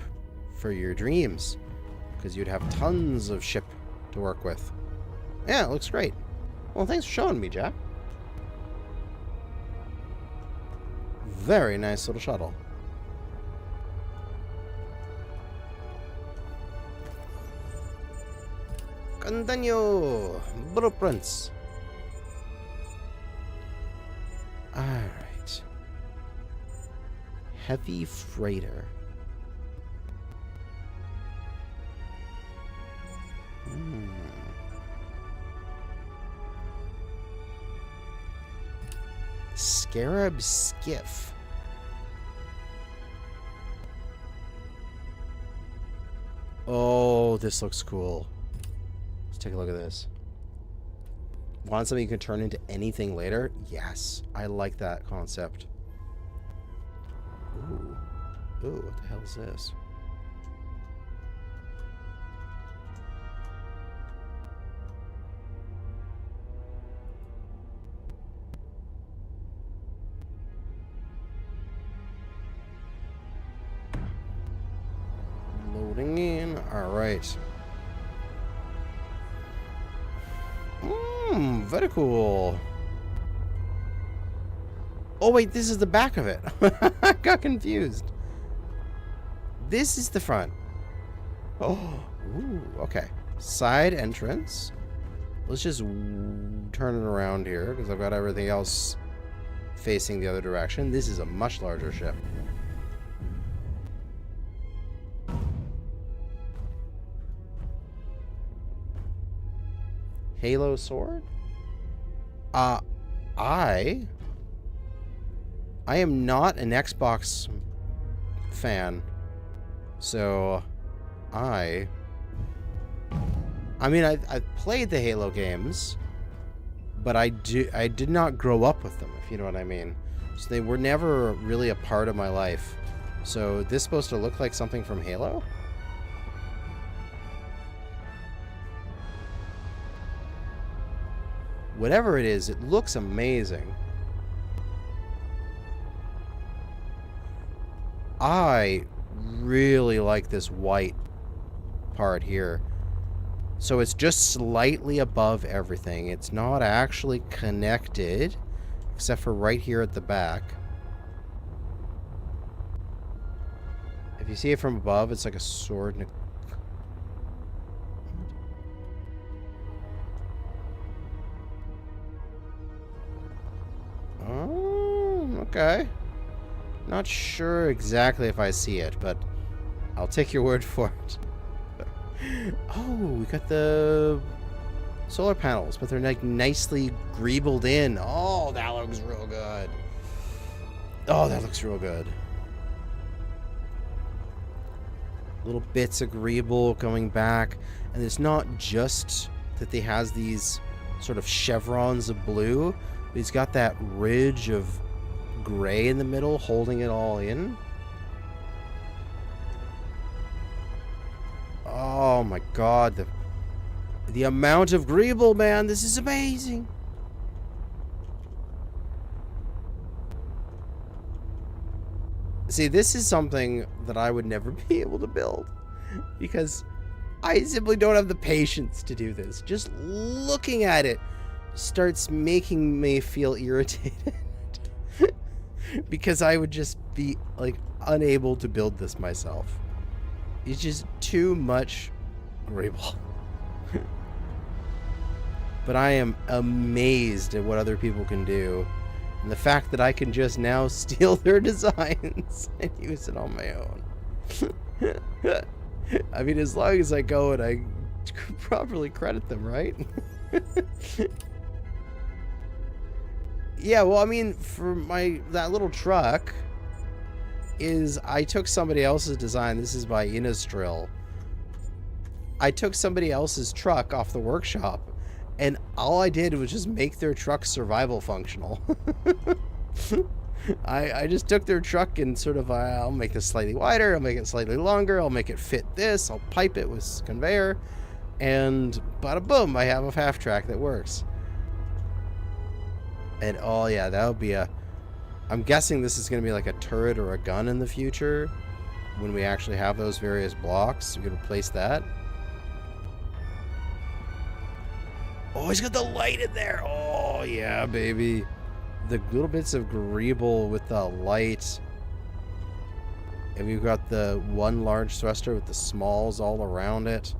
for your dreams, because you'd have tons of ship to work with. Yeah, it looks great. Well, thanks for showing me, Jack. Very nice little shuttle. Continue. Blueprints. Alright. Heavy freighter. Scarab skiff. Oh, this looks cool. Let's take a look at this. Want something you can turn into anything later? Yes, I like that concept. Ooh. Ooh, what the hell is this? Loading in. Alright. Very cool. Oh wait, this is the back of it. I got confused. This is the front. Oh, ooh, okay. Side entrance. Let's just turn it around here because I've got everything else facing the other direction. This is a much larger ship. Halo sword? I am not an Xbox fan. So I mean I've played the Halo games, but I did not grow up with them, if you know what I mean. So they were never really a part of my life. So this supposed to look like something from Halo? Whatever it is, it looks amazing. I really like this white part here. So it's just slightly above everything. It's not actually connected, except for right here at the back. If you see it from above, it's like a sword and a... Oh, okay. Not sure exactly if I see it, but I'll take your word for it. Oh, we got the solar panels, but they're like nicely greebled in. Oh, that looks real good. Oh, that looks real good. Little bits of greeble going back, and it's not just that he has these sort of chevrons of blue, but he's got that ridge of gray in the middle holding it all in. Oh my god, the amount of greeble, man, this is amazing. See, this is something that I would never be able to build because I simply don't have the patience to do this. Just looking at it starts making me feel irritated because I would just be like unable to build this myself. It's just too much greeble. But I am amazed at what other people can do. And the fact that I can just now steal their designs and use it on my own. I mean, as long as I go and I properly credit them, right? Yeah, well, I mean, for that little truck is I took somebody else's design. This is by Innistrill. I took somebody else's truck off the workshop, and all I did was just make their truck survival functional. I just took their truck and sort of, I'll make this slightly wider, I'll make it slightly longer, I'll make it fit this, I'll pipe it with conveyor, and bada boom, I have a half track that works. And oh yeah, that would be I'm guessing this is going to be like a turret or a gun in the future when we actually have those various blocks. We can replace that. Oh, he's got the light in there. Oh yeah, baby. The little bits of greeble with the light. And we've got the one large thruster with the smalls all around it.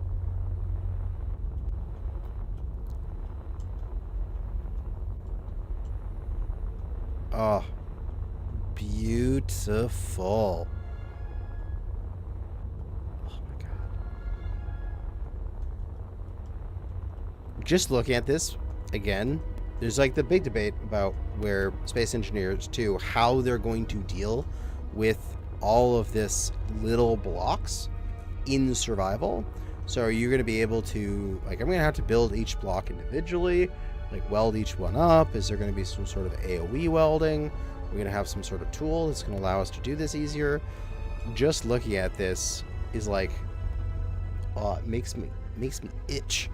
Oh, beautiful. Oh my god. Just looking at this again, there's like the big debate about where space engineers too, how they're going to deal with all of this little blocks in survival. So are you going to be able to, like, I'm going to have to build each block individually, like weld each one up? Is there going to be some sort of AoE welding? We're going to have some sort of tool that's going to allow us to do this easier. Just looking at this is like, oh, it makes me itch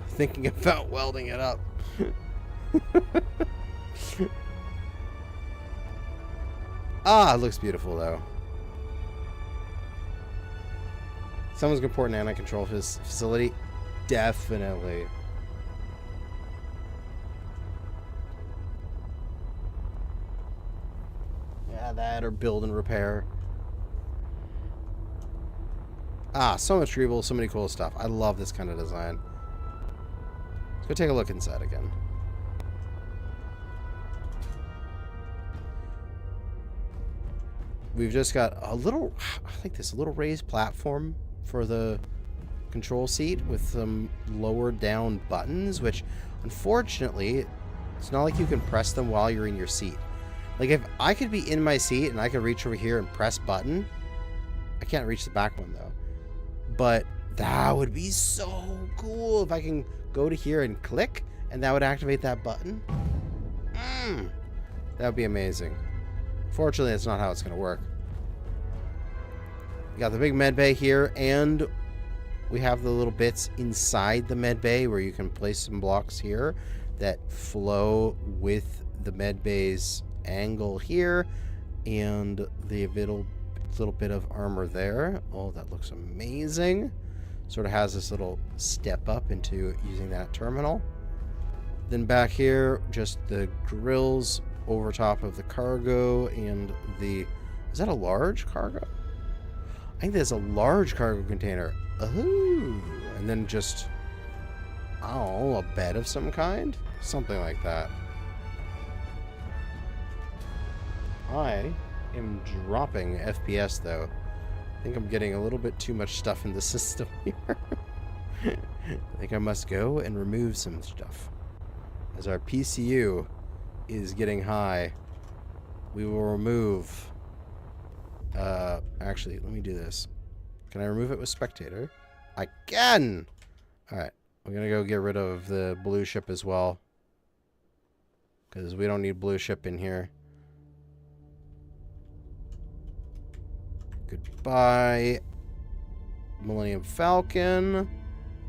thinking about welding it up. Ah, it looks beautiful though. Someone's gonna port an anti-control facility? Definitely. Yeah, that or build and repair. Ah, so much readable, so many cool stuff. I love this kind of design. Let's go take a look inside again. We've just got a little, I like this, a little raised platform for the control seat with some lower down buttons, which unfortunately, it's not like you can press them while you're in your seat. Like if I could be in my seat and I could reach over here and press button, I can't reach the back one though, but that would be so cool if I can go to here and click and that would activate that button. That would be amazing. Fortunately, that's not how it's going to work. We got the big med bay here, and we have the little bits inside the med bay where you can place some blocks here that flow with the med bay's angle here, and the little bit of armor there. Oh, that looks amazing. Sort of has this little step up into using that terminal. Then back here, just the grills over top of the cargo and the... Is that a large cargo? I think there's a large cargo container. Oh, and then just, I don't know, a bed of some kind? Something like that. I am dropping FPS though. I think I'm getting a little bit too much stuff in the system here. I think I must go and remove some stuff. As our PCU is getting high, we will remove... actually, let me do this. Can I remove it with spectator? I can! Alright, we're gonna go get rid of the blue ship as well, because we don't need blue ship in here. Goodbye, Millennium Falcon.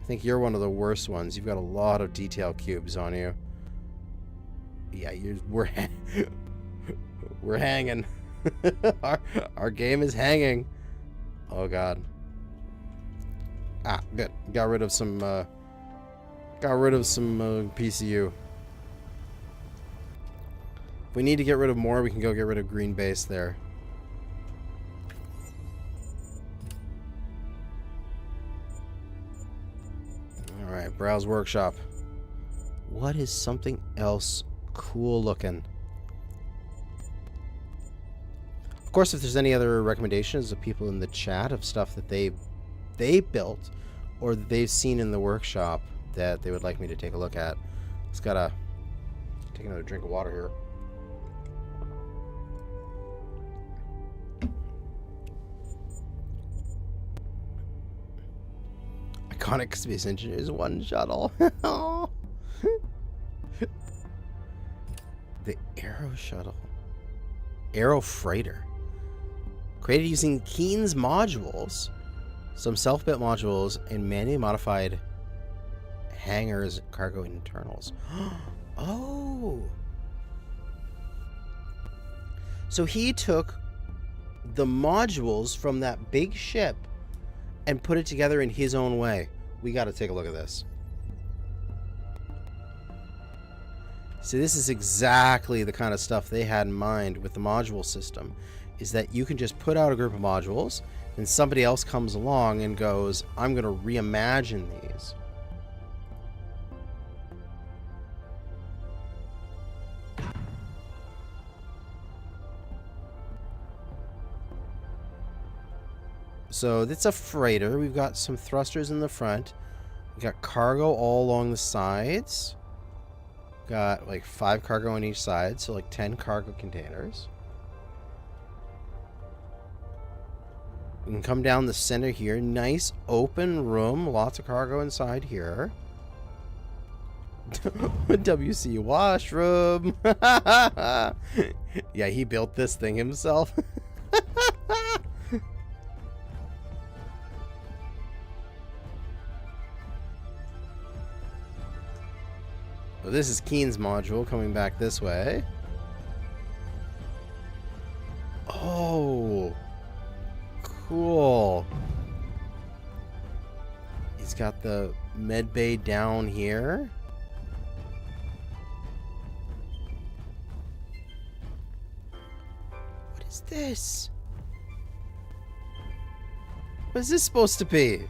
I think you're one of the worst ones. You've got a lot of detail cubes on you. Yeah, we're hanging. our game is hanging. Oh god. Ah, good. Got rid of some PCU. If we need to get rid of more, we can go get rid of green base there. Alright, browse workshop. What is something else cool looking? Of course, if there's any other recommendations of people in the chat of stuff that they built or that they've seen in the workshop that they would like me to take a look at, just gotta take another drink of water here. Iconic Space Engineers 1 shuttle. The Aero shuttle. Aero freighter. Created using Keen's modules, some self-built modules, and manually modified hangars, cargo internals. Oh! So he took the modules from that big ship and put it together in his own way. We got to take a look at this. So this is exactly the kind of stuff they had in mind with the module system, is that you can just put out a group of modules, and somebody else comes along and goes, I'm going to reimagine these. So it's a freighter. We've got some thrusters in the front. We got cargo all along the sides. Got like 5 cargo on each side, so like 10 cargo containers. We can come down the center here. Nice open room. Lots of cargo inside here. WC washroom. Yeah, he built this thing himself. Well, this is Keen's module coming back this way. Oh, cool. He's got the med bay down here. What is this? What is this supposed to be?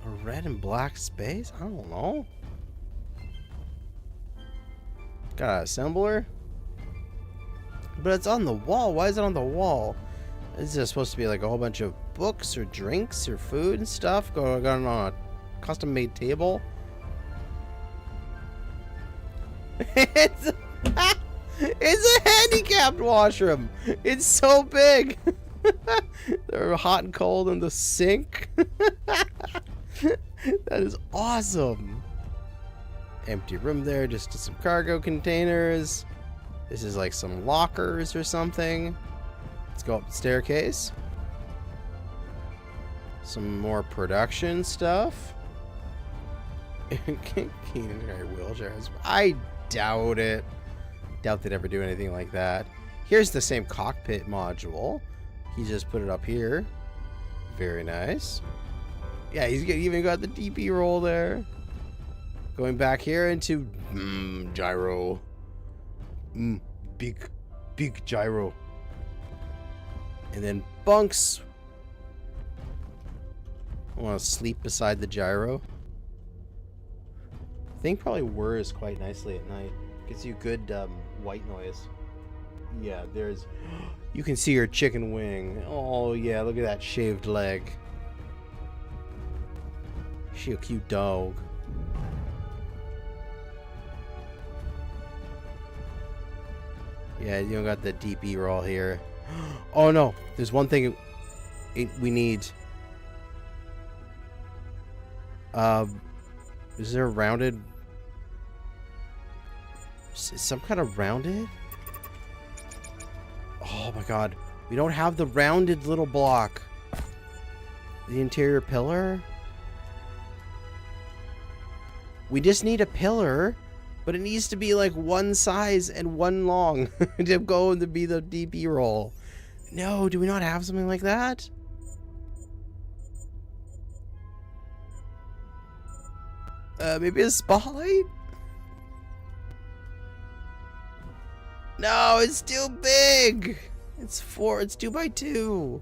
A red and black space? I don't know. Got an assembler? But it's on the wall. Why is it on the wall? Is this supposed to be like a whole bunch of books or drinks or food and stuff going on a custom-made table? It's a handicapped washroom. It's so big. They're hot and cold in the sink. That is awesome. Empty room there, just some cargo containers. This is like some lockers or something. Let's go up the staircase. Some more production stuff. Wheelchairs. I doubt it. Doubt they'd ever do anything like that. Here's the same cockpit module. He just put it up here. Very nice. Yeah, he's even got the DP roll there. Going back here into gyro. Big gyro. And then bunks. I want to sleep beside the gyro. I think probably whirs quite nicely at night. Gives you good white noise. Yeah, there's... You can see your chicken wing. Oh, yeah, look at that shaved leg. She a cute dog. Yeah, you don't got the DP roll here. Oh no, there's one thing we need. Is there a rounded? Some kind of rounded? Oh my god, we don't have the rounded little block. The interior pillar? We just need a pillar. But it needs to be like one size and one long to go and to be the DP roll. No, do we not have something like that? Maybe a spotlight? No, it's too big. It's 2 by 2.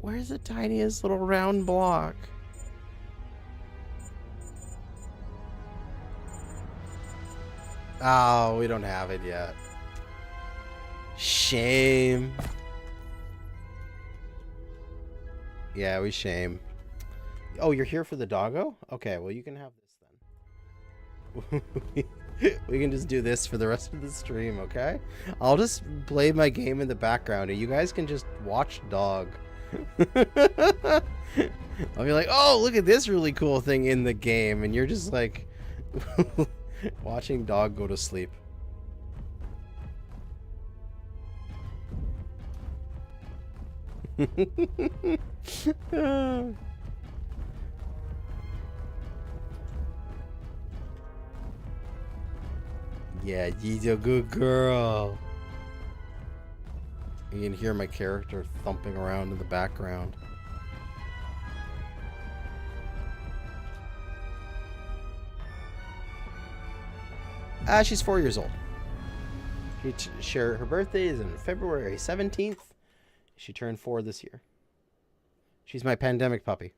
Where's the tiniest little round block? Oh, we don't have it yet. Shame. Yeah, we shame. Oh, you're here for the doggo? Okay, well you can have this then. We can just do this for the rest of the stream, okay? I'll just play my game in the background and you guys can just watch dog. I'll be like, oh, look at this really cool thing in the game, and you're just like watching dog go to sleep. Yeah, she's a good girl. You can hear my character thumping around in the background. She's 4 years old. Her birthday is on February 17th. She turned 4 this year. She's my pandemic puppy.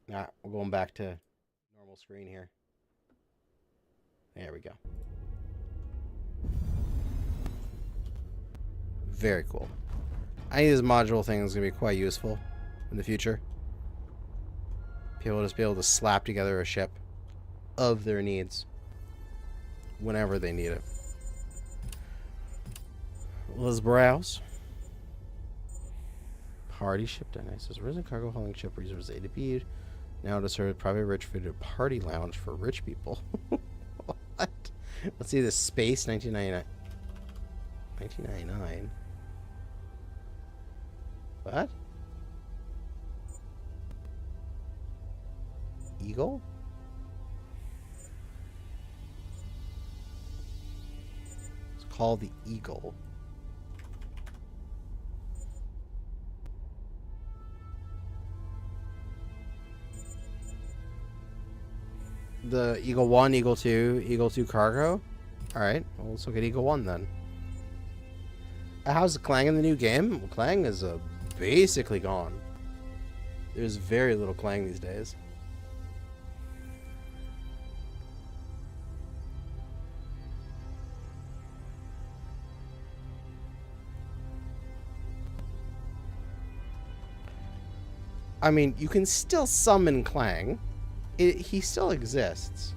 We're going back to normal screen here. There we go. Very cool. I think this module thing is going to be quite useful in the future. People will just be able to slap together a ship of their needs whenever they need it. Let's browse. Party ship Dionysus. Risen cargo hauling ship reserves A to B. Now to serve private rich food at party lounge for rich people. What? Let's see this space 1999. 1999. What? Eagle? It's called the Eagle. The Eagle 1, Eagle 2, Eagle 2 cargo? Alright, well, let's look at Eagle 1 then. How's Clang in the new game? Well, Clang is basically gone. There's very little Clang these days. I mean, you can still summon Clang. He still exists.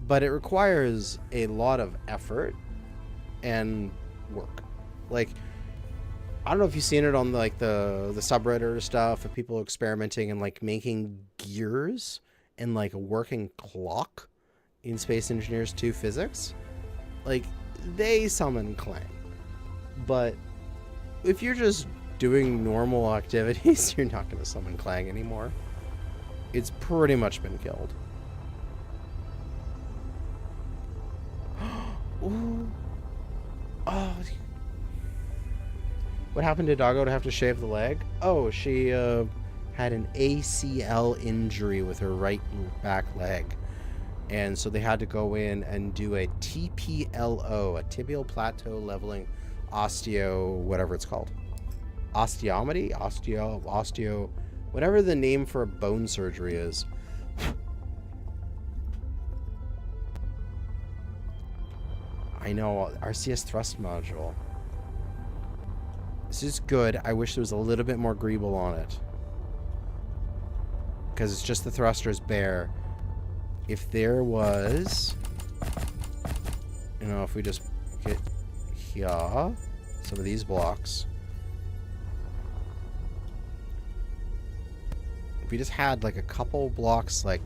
But it requires a lot of effort and work. Like, I don't know if you've seen it on like the subreddit or stuff of people experimenting and like making gears and like a working clock in Space Engineers 2 physics. Like, they summon Clang. But if you're just doing normal activities, you're not going to summon Clang anymore. It's pretty much been killed. Ooh. Oh. What happened to Doggo to have to shave the leg? Oh, she had an ACL injury with her right back leg. And so they had to go in and do a TPLO, a tibial plateau leveling osteo, whatever it's called. Osteotomy? Osteo, whatever the name for a bone surgery is. I know, RCS thrust module. This is good. I wish there was a little bit more greeble on it. Because it's just the thrusters bare. If there was... You know, if we just get here, some of these blocks. If we just had like a couple blocks like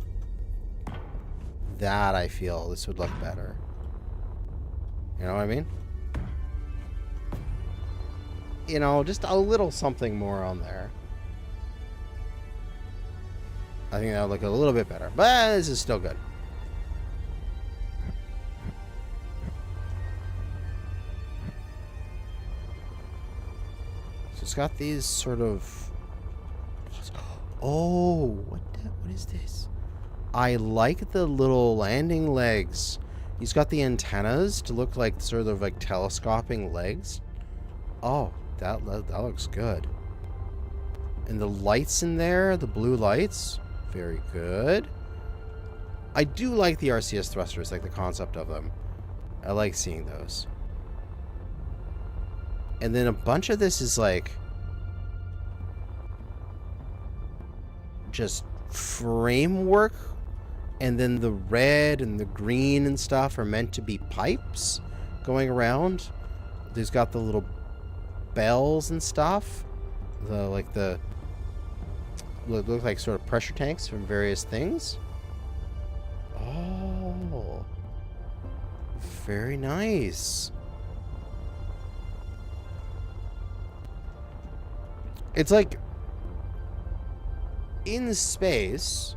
that, I feel this would look better. You know what I mean? You know, just a little something more on there. I think that would look a little bit better. But this is still good. So it's got these sort of... Oh, what is this? I like the little landing legs. He's got the antennas to look like sort of like telescoping legs. Oh, that looks good. And the lights in there, the blue lights, very good. I do like the RCS thrusters, like the concept of them. I like seeing those. And then a bunch of this is like just framework, and then the red and the green and stuff are meant to be pipes going around. There's got the little bells and stuff, look like sort of pressure tanks from various things. Oh, very nice. It's like in space,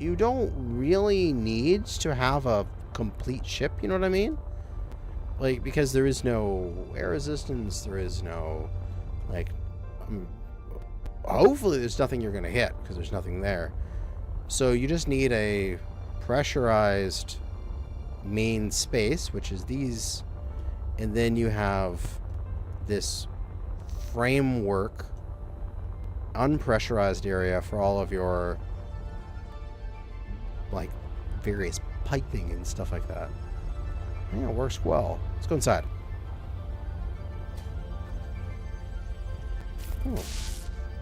you don't really need to have a complete ship, you know what I mean? Like, because there is no air resistance, there is no, like, hopefully there's nothing you're going to hit, because there's nothing there. So you just need a pressurized main space, which is these, and then you have this framework, unpressurized area for all of your, like, various piping and stuff like that. Yeah, it works well. Let's go inside. Oh.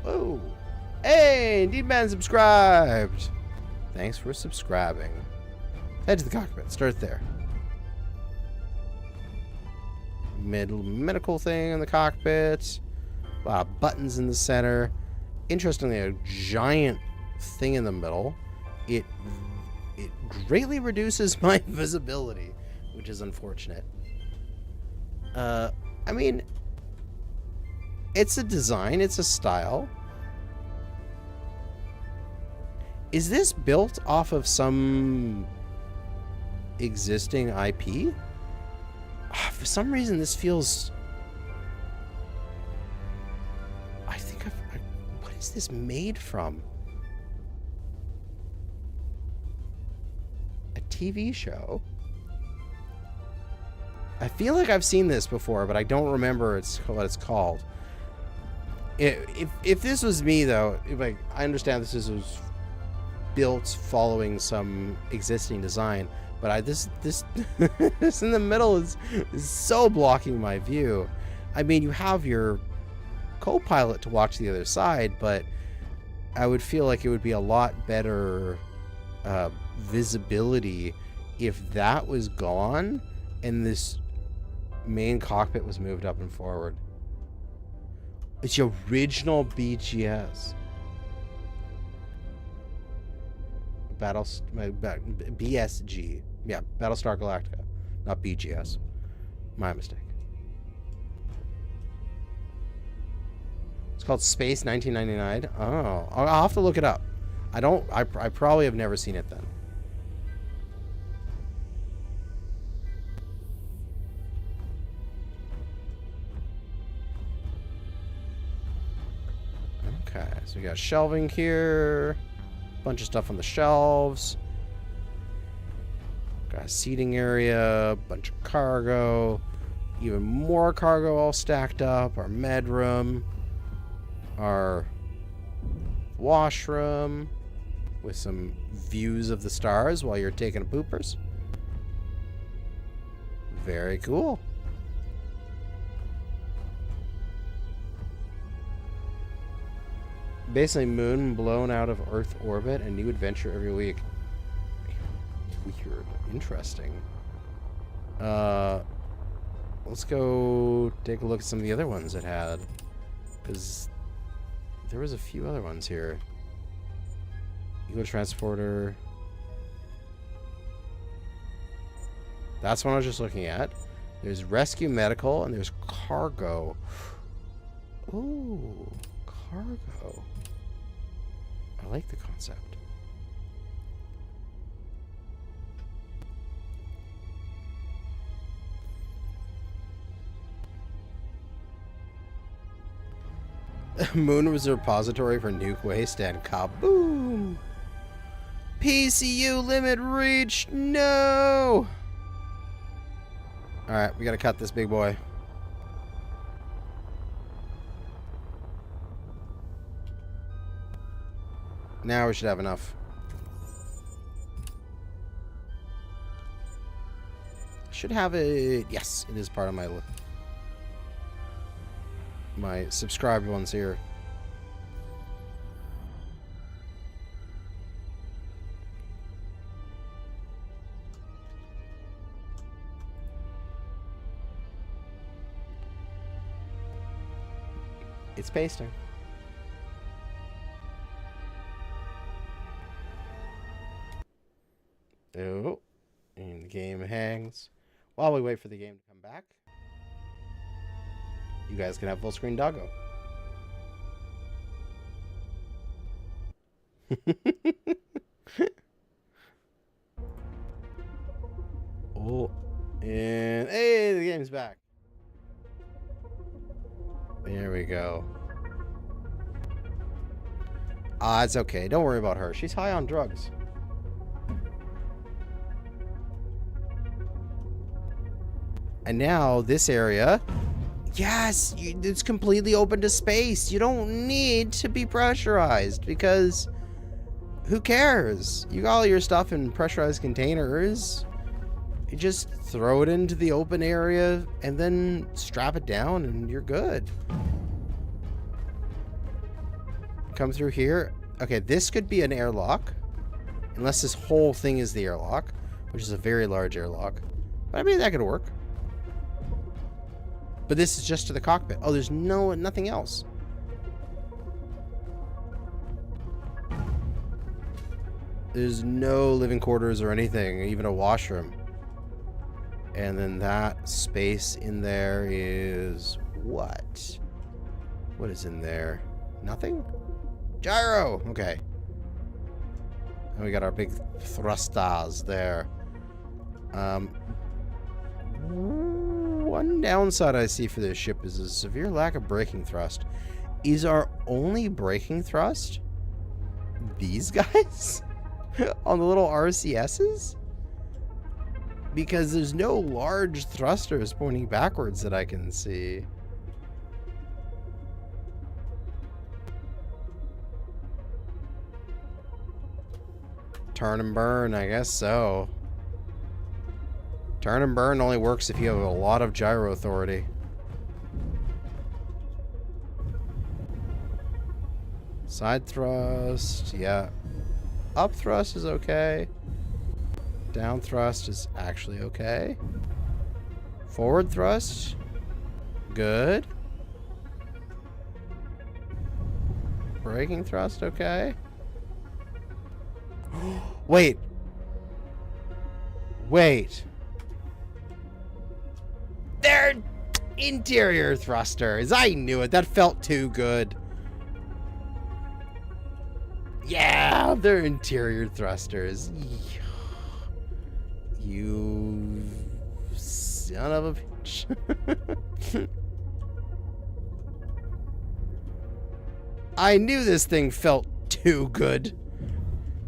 Oh. Hey, Indeed Man subscribed. Thanks for subscribing. Head to the cockpit. Start there. Medical thing in the cockpit. A lot of buttons in the center. Interestingly, a giant thing in the middle. It greatly reduces my visibility, which is unfortunate. I mean, it's a design, it's a style. Is this built off of some existing IP? For some reason, this feels... I think what is this made from? A TV show? I feel like I've seen this before, but I don't remember what it's called. If this was me, though, I understand this was built following some existing design, but this this in the middle is so blocking my view. I mean, you have your co-pilot to watch the other side, but I would feel like it would be a lot better visibility if that was gone and this main cockpit was moved up and forward. It's the original BGS. BSG. Yeah, Battlestar Galactica. Not BGS. My mistake. It's called Space 1999. Oh, I'll have to look it up. I probably have never seen it then. Okay, so we got shelving here. Bunch of stuff on the shelves. Got a seating area, bunch of cargo, even more cargo all stacked up. Our med room, our washroom with some views of the stars while you're taking a poopers. Very cool. Basically, moon blown out of Earth orbit, a new adventure every week. Weird. Interesting. Let's go take a look at some of the other ones it had. Because there was a few other ones here. Eagle Transporter. That's one I was just looking at. There's Rescue Medical, and there's Cargo. Ooh, Cargo. I like the concept. Moon was a repository for nuke waste and kaboom! PCU limit reached! No! Alright, we gotta cut this big boy. Now we should have enough. Should have it. Yes, it is part of my subscribed ones here. It's pasting. Oh, and the game hangs. While we wait for the game to come back, you guys can have full screen doggo. Oh, and hey, the game's back. There we go. Ah, it's okay. Don't worry about her. She's high on drugs. And now this area, yes, it's completely open to space. You don't need to be pressurized because who cares? You got all your stuff in pressurized containers. You just throw it into the open area and then strap it down and you're good. Come through here. Okay, this could be an airlock. Unless this whole thing is the airlock, which is a very large airlock. But I mean, that could work. But this is just to the cockpit. Oh, there's nothing else. There's no living quarters or anything, even a washroom. And then that space in there is what? What is in there? Nothing? Gyro! Okay. And we got our big thrusters there. One downside I see for this ship is a severe lack of braking thrust. Is our only braking thrust these guys? On the little RCSs? Because there's no large thrusters pointing backwards that I can see. Turn and burn, I guess so. Turn and burn only works if you have a lot of gyro authority. Side thrust, yeah. Up thrust is okay. Down thrust is actually okay. Forward thrust, good. Braking thrust, okay. Wait. Wait. They're interior thrusters. I knew it. That felt too good. Yeah, they're interior thrusters. You son of a bitch. I knew this thing felt too good.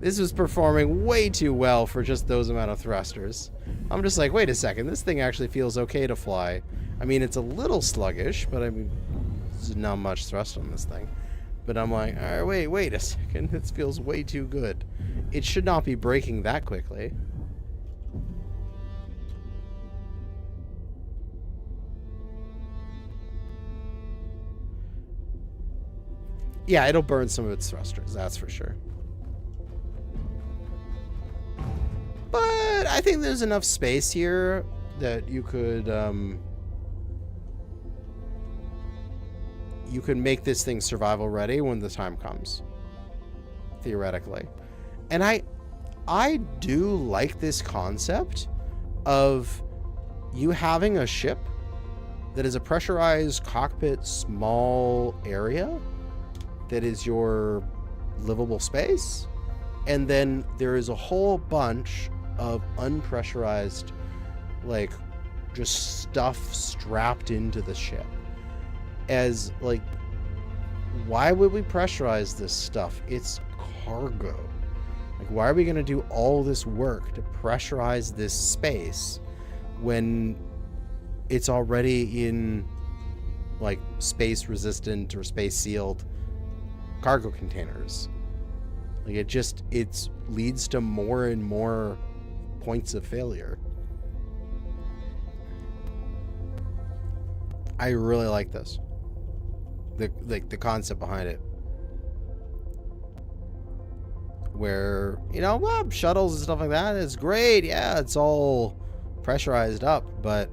This was performing way too well for just those amount of thrusters. I'm just like, wait a second, this thing actually feels okay to fly. I mean, it's a little sluggish, but I mean, there's not much thrust on this thing. But I'm like, all right, wait a second, this feels way too good. It should not be braking that quickly. Yeah, it'll burn some of its thrusters, that's for sure. But I think there's enough space here that you could make this thing survival ready when the time comes, theoretically. And I do like this concept of you having a ship that is a pressurized cockpit, small area that is your livable space, and then there is a whole bunch of unpressurized, like, just stuff strapped into the ship. As, like, why would we pressurize this stuff? It's cargo. Like, why are we going to do all this work to pressurize this space when it's already in, like, space resistant or space sealed cargo containers? Like, it leads to more and more points of failure. I really like this. The concept behind it. Where, you know, well, shuttles and stuff like that is great. Yeah, it's all pressurized up, but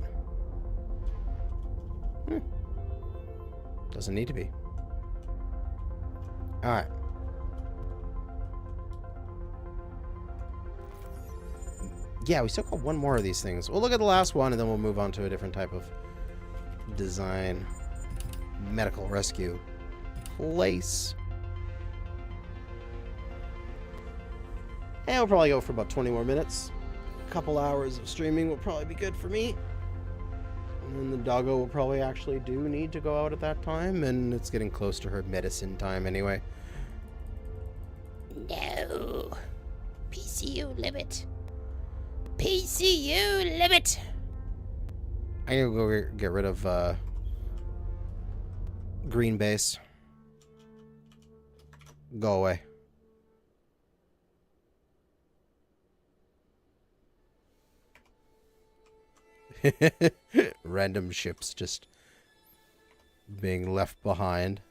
doesn't need to be. All right. Yeah, we still got one more of these things. We'll look at the last one, and then we'll move on to a different type of design. Medical rescue place. And we'll probably go for about 20 more minutes. A couple hours of streaming will probably be good for me. And then the doggo will probably actually do need to go out at that time, and it's getting close to her medicine time anyway. No. PCU limit. PCU limit. I'm gonna go get rid of green base. Go away. Random ships just being left behind.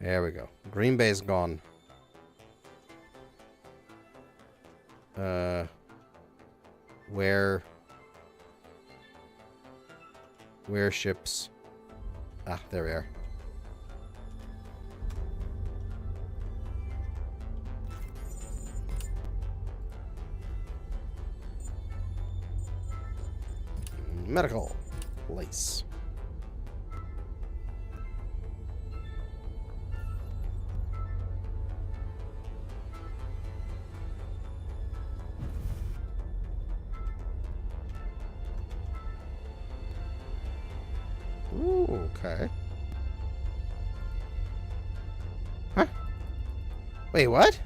There we go. Green Bay's gone. Where ships? Ah, there we are. Medical place. Ooh, okay. Huh? Wait, what?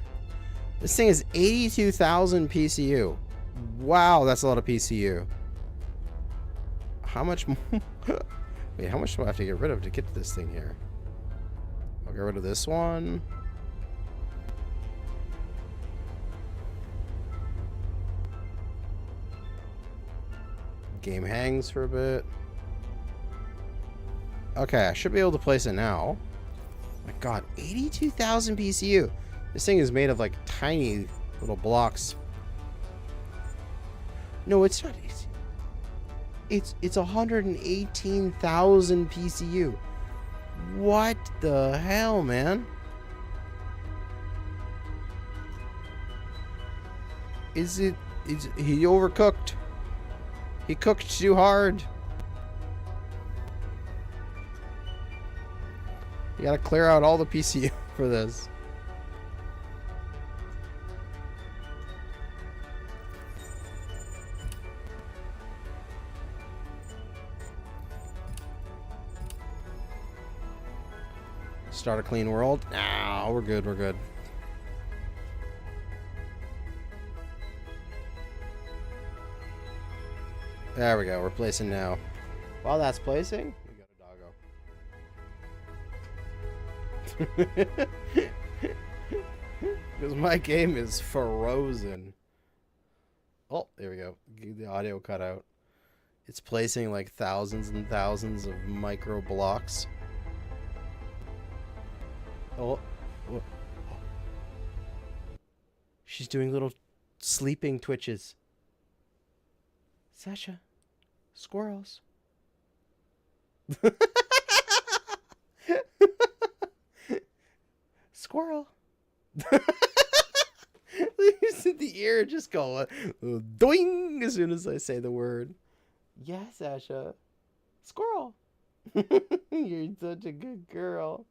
This thing is 82,000 PCU. Wow, that's a lot of PCU. How much more? Wait, how much do I have to get rid of to get to this thing here? I'll get rid of this one. Game hangs for a bit. Okay, I should be able to place it now. My god, 82,000 PCU. This thing is made of like tiny little blocks. No, it's not. It's 118,000 PCU. What the hell, man? Is he overcooked? He cooked too hard. You gotta clear out all the PCU for this. Start a clean world. Nah, we're good, we're good. There we go, we're placing now. While that's placing, we got a doggo. Because my game is frozen. Oh, there we go. The audio cut out. It's placing like thousands and thousands of micro blocks. Oh, oh. She's doing little sleeping twitches. Sasha, squirrels. Squirrel. The ear just go doing as soon as I say the word. Yeah, Sasha. Squirrel. You're such a good girl.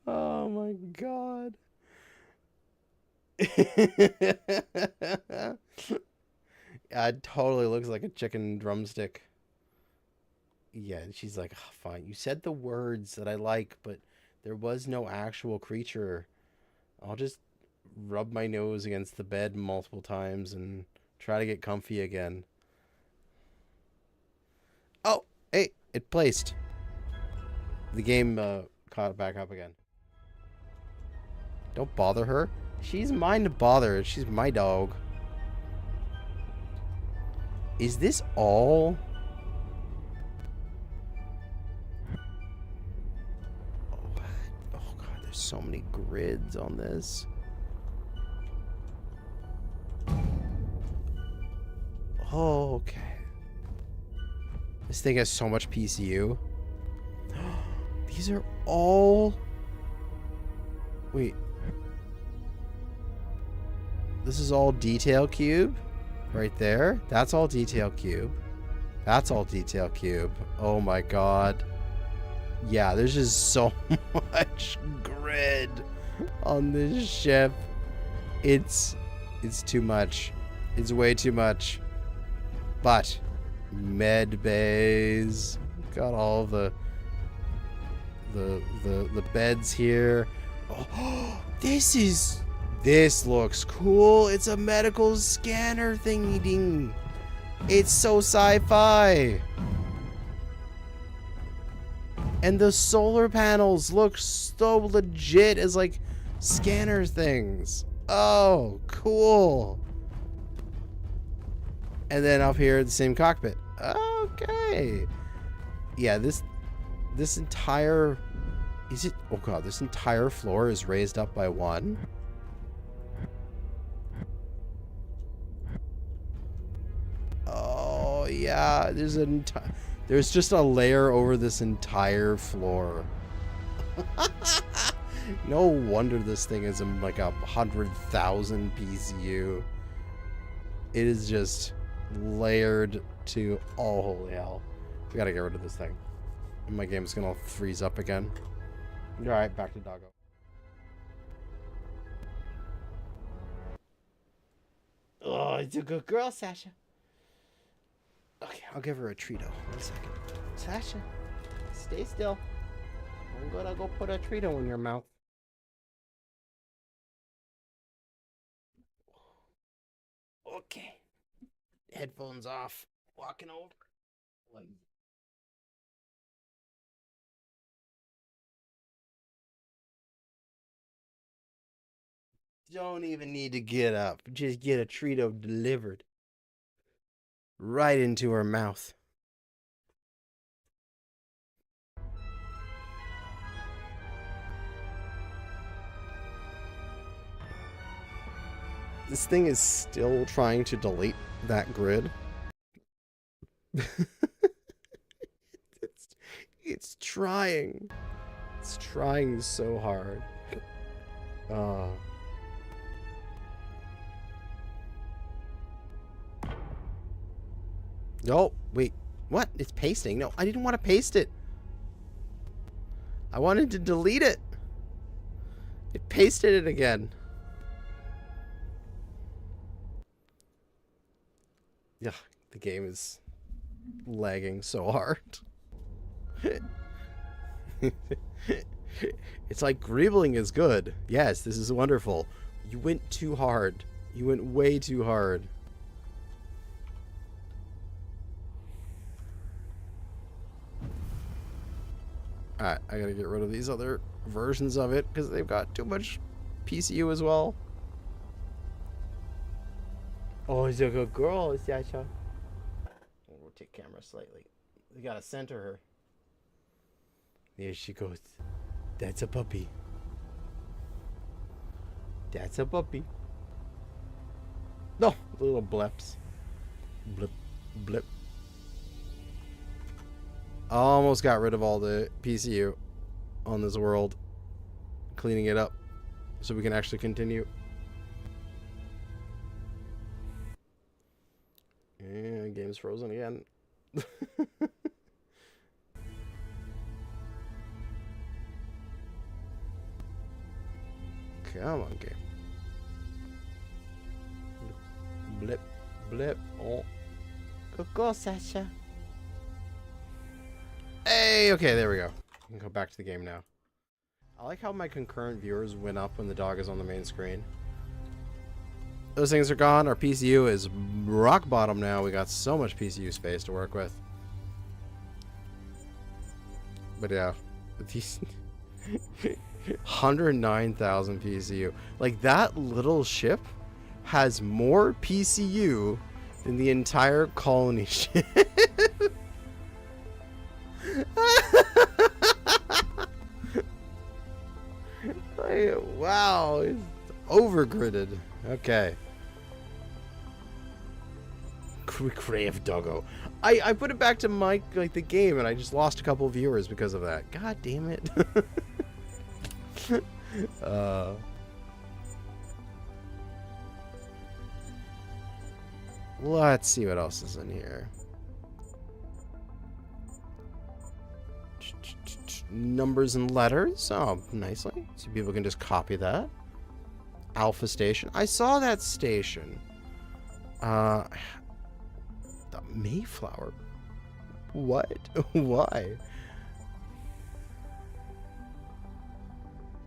Oh my god. It totally looks like a chicken drumstick. Yeah, she's like, oh, fine. You said the words that I like, but there was no actual creature. I'll just rub my nose against the bed multiple times and try to get comfy again. Oh, hey, it placed. The game caught it back up again. Don't bother her. She's mine to bother. She's my dog. Is this all? What? Oh god, there's so many grids on this. Oh, okay. This thing has so much PCU. These are all... Wait. This is all detail cube right there. That's all detail cube. That's all detail cube. Oh my god. Yeah, there's just so much grid on this ship. It's too much. It's way too much. But med bays. Got all the beds here. Oh, this looks cool. It's a medical scanner thingy ding. It's so sci-fi. And the solar panels look so legit as like scanner things. Oh, cool. And then up here, the same cockpit. Okay. Yeah, this entire Is it? Oh god, this entire floor is raised up by one? Oh, yeah. There's just a layer over this entire floor. No wonder this thing is like 100,000 PCU. It is just layered to oh holy hell. We gotta get rid of this thing. My game's gonna freeze up again. Alright, back to doggo. Oh, it's a good girl, Sasha. Okay, I'll give her a Treato. 1 second. Sasha, stay still. I'm gonna go put a Treato in your mouth. Okay. Headphones off. Walking over. Like, don't even need to get up. Just get a Treato delivered. Right into her mouth. This thing is still trying to delete that grid. It's trying. It's trying so hard. No, wait. What? It's pasting. No, I didn't want to paste it. I wanted to delete it. It pasted it again. Yeah, the game is lagging so hard. It's like greebling is good. Yes, this is wonderful. You went too hard. You went way too hard. Alright, I gotta get rid of these other versions of it because they've got too much PCU as well. Oh, he's a good girl, Sasha. I'll rotate camera slightly. We gotta center her. There she goes. That's a puppy. That's a puppy. No, little blips. Blip, blip. Almost got rid of all the PCU on this world. Cleaning it up so we can actually continue. And game's frozen again. Come on, game. Blip, blip. Oh. Good girl, Sasha. Hey, okay, there we go. We can go back to the game now. I like how my concurrent viewers went up when the dog is on the main screen. Those things are gone. Our PCU is rock bottom now. We got so much PCU space to work with. But yeah, these 109,000 PCU. Like, that little ship has more PCU than the entire colony ship. Like, wow, it's overgridded. Okay. Crave doggo. I put it back to the game, and I just lost a couple of viewers because of that. God damn it. Let's see what else is in here. Numbers and letters. Oh, nicely. So people can just copy that. Alpha Station. I saw that station. The Mayflower. What? Why?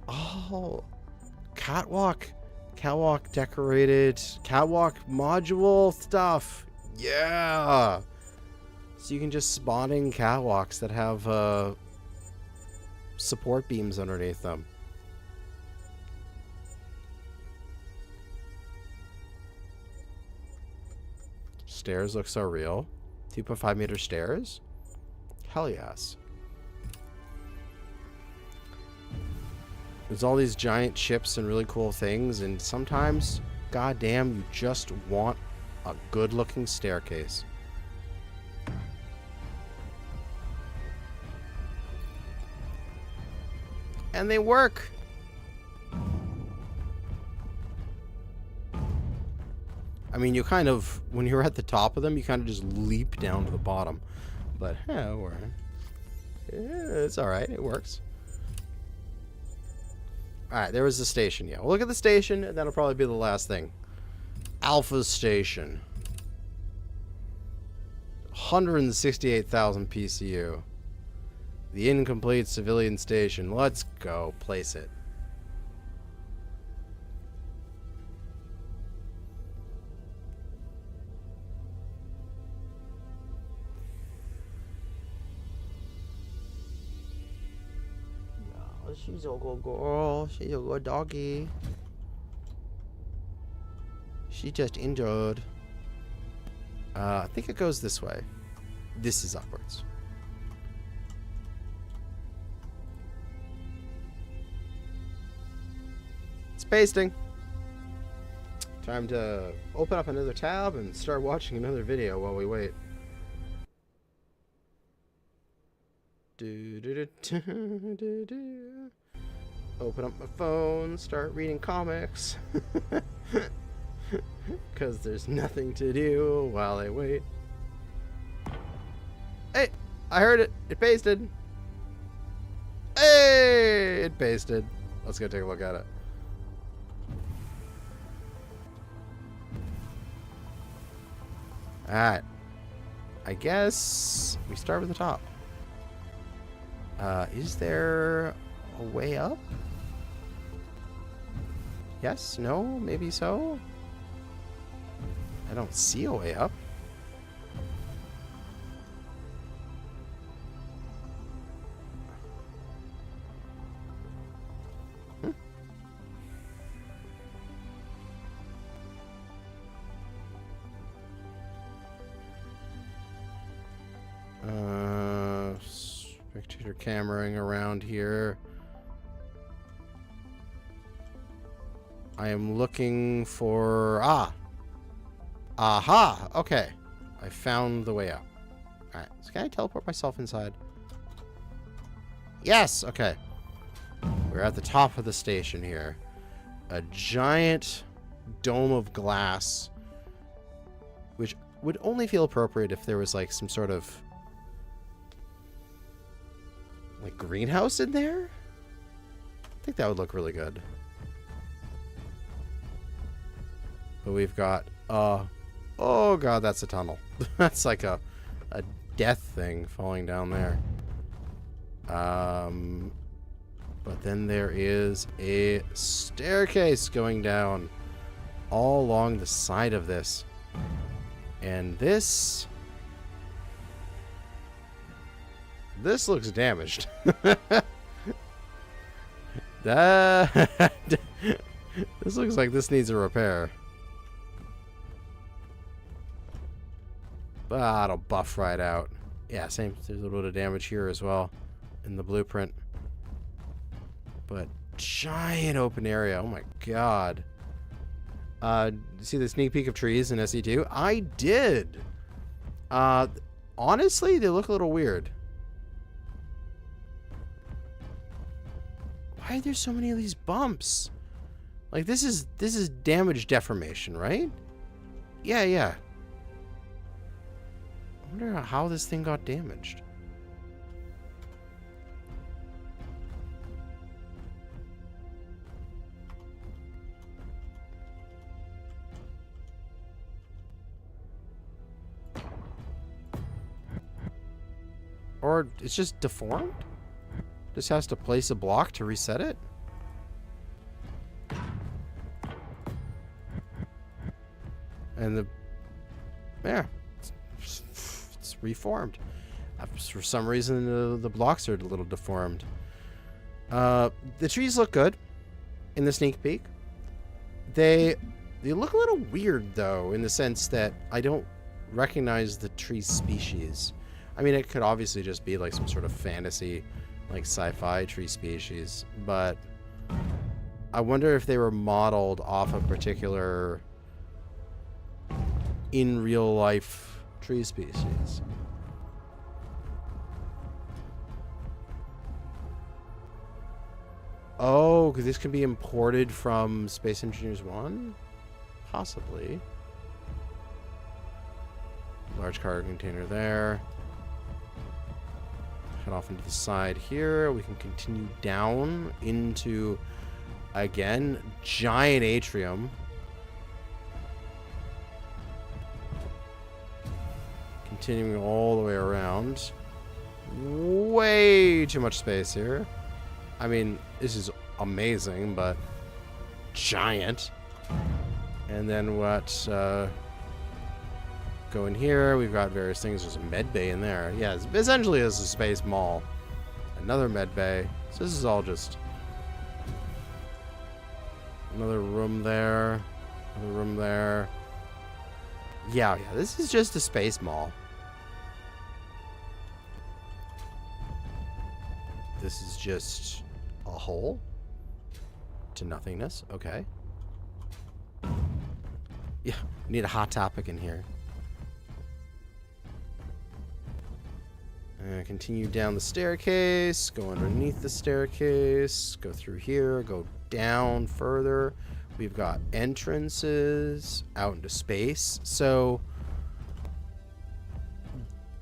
Oh, catwalk. Catwalk decorated. Catwalk module stuff. Yeah. So you can just spawn in catwalks that have support beams underneath them. Stairs look so real. 2.5 meter stairs? Hell yes. There's all these giant ships and really cool things, and sometimes, goddamn, you just want a good-looking staircase. And they work! I mean, you kind of, when you're at the top of them, you kind of just leap down to the bottom. But, it's alright, it works. Alright, there was the station. Yeah, we'll look at the station, and that'll probably be the last thing. Alpha Station. 168,000 PCU. The incomplete civilian station. Let's go place it. She's a good girl. She's a good doggy. She just injured. I think it goes this way. This is upwards. It's pasting. Time to open up another tab and start watching another video while we wait. Open up my phone, start reading comics. Because there's nothing to do while I wait. Hey, I heard it. It pasted. Hey, it pasted. Let's go take a look at it. Alright. I guess we start with the top. Is there a way up? Yes? No? Maybe so? I don't see a way up. Spectator cameraing around here. I am looking for... Aha! Okay. I found the way up. Alright. So can I teleport myself inside? Yes! Okay. We're at the top of the station here. A giant dome of glass, which would only feel appropriate if there was like some sort of like greenhouse in there. I think that would look really good. But we've got oh god, that's a tunnel. That's like a death thing falling down there. But then there is a staircase going down all along the side of this. And this looks damaged. This looks like this needs a repair. But it'll buff right out. Yeah, same. There's a little bit of damage here as well in the blueprint. But giant open area. Oh my god. See the sneak peek of trees in SE2? I did. Honestly, they look a little weird. Why are there so many of these bumps? Like this is damage deformation, right? Yeah. I wonder how this thing got damaged. Or it's just deformed? Just has to place a block to reset it? And yeah, it's reformed. For some reason, the blocks are a little deformed. The trees look good in the sneak peek. They look a little weird, though, in the sense that I don't recognize the tree species. I mean, it could obviously just be like some sort of fantasy, like sci-fi tree species, but I wonder if they were modeled off a particular in real life tree species. Oh, because this can be imported from Space Engineers 1? Possibly. Large cargo container there. Head off into the side here. We can continue down into, again, giant atrium. Continuing all the way around. Way too much space here. I mean, this is amazing, but giant. And then what, go in here. We've got various things. There's a med bay in there. Yeah, it's essentially it's a space mall. Another med bay. So this is all just another room there. Another room there. Yeah, this is just a space mall. This is just a hole to nothingness. Okay. Yeah, we need a hot topic in here. Continue down the staircase, go underneath the staircase, go through here, go down further. We've got entrances out into space. So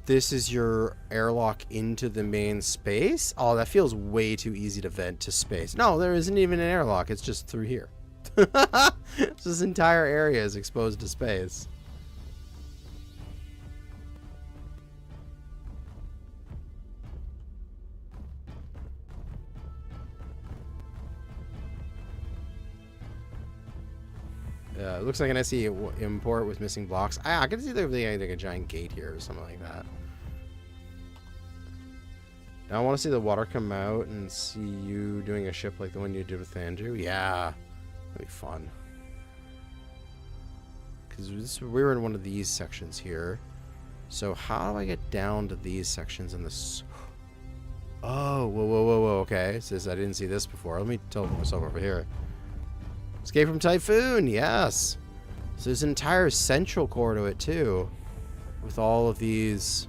this is your airlock into the main space. Oh, that feels way too easy to vent to space. No, there isn't even an airlock. It's just through here. This entire area is exposed to space. It looks like an SE import with missing blocks. I can see there being like a giant gate here or something like that. Now I want to see the water come out and see you doing a ship like the one you did with Andrew. Yeah, that'd be fun. Because we were in one of these sections here. So how do I get down to these sections in this? Oh, whoa. Okay, says I didn't see this before. Let me teleport myself over here. Escape from Typhoon, yes. So there's an entire central core to it too, with all of these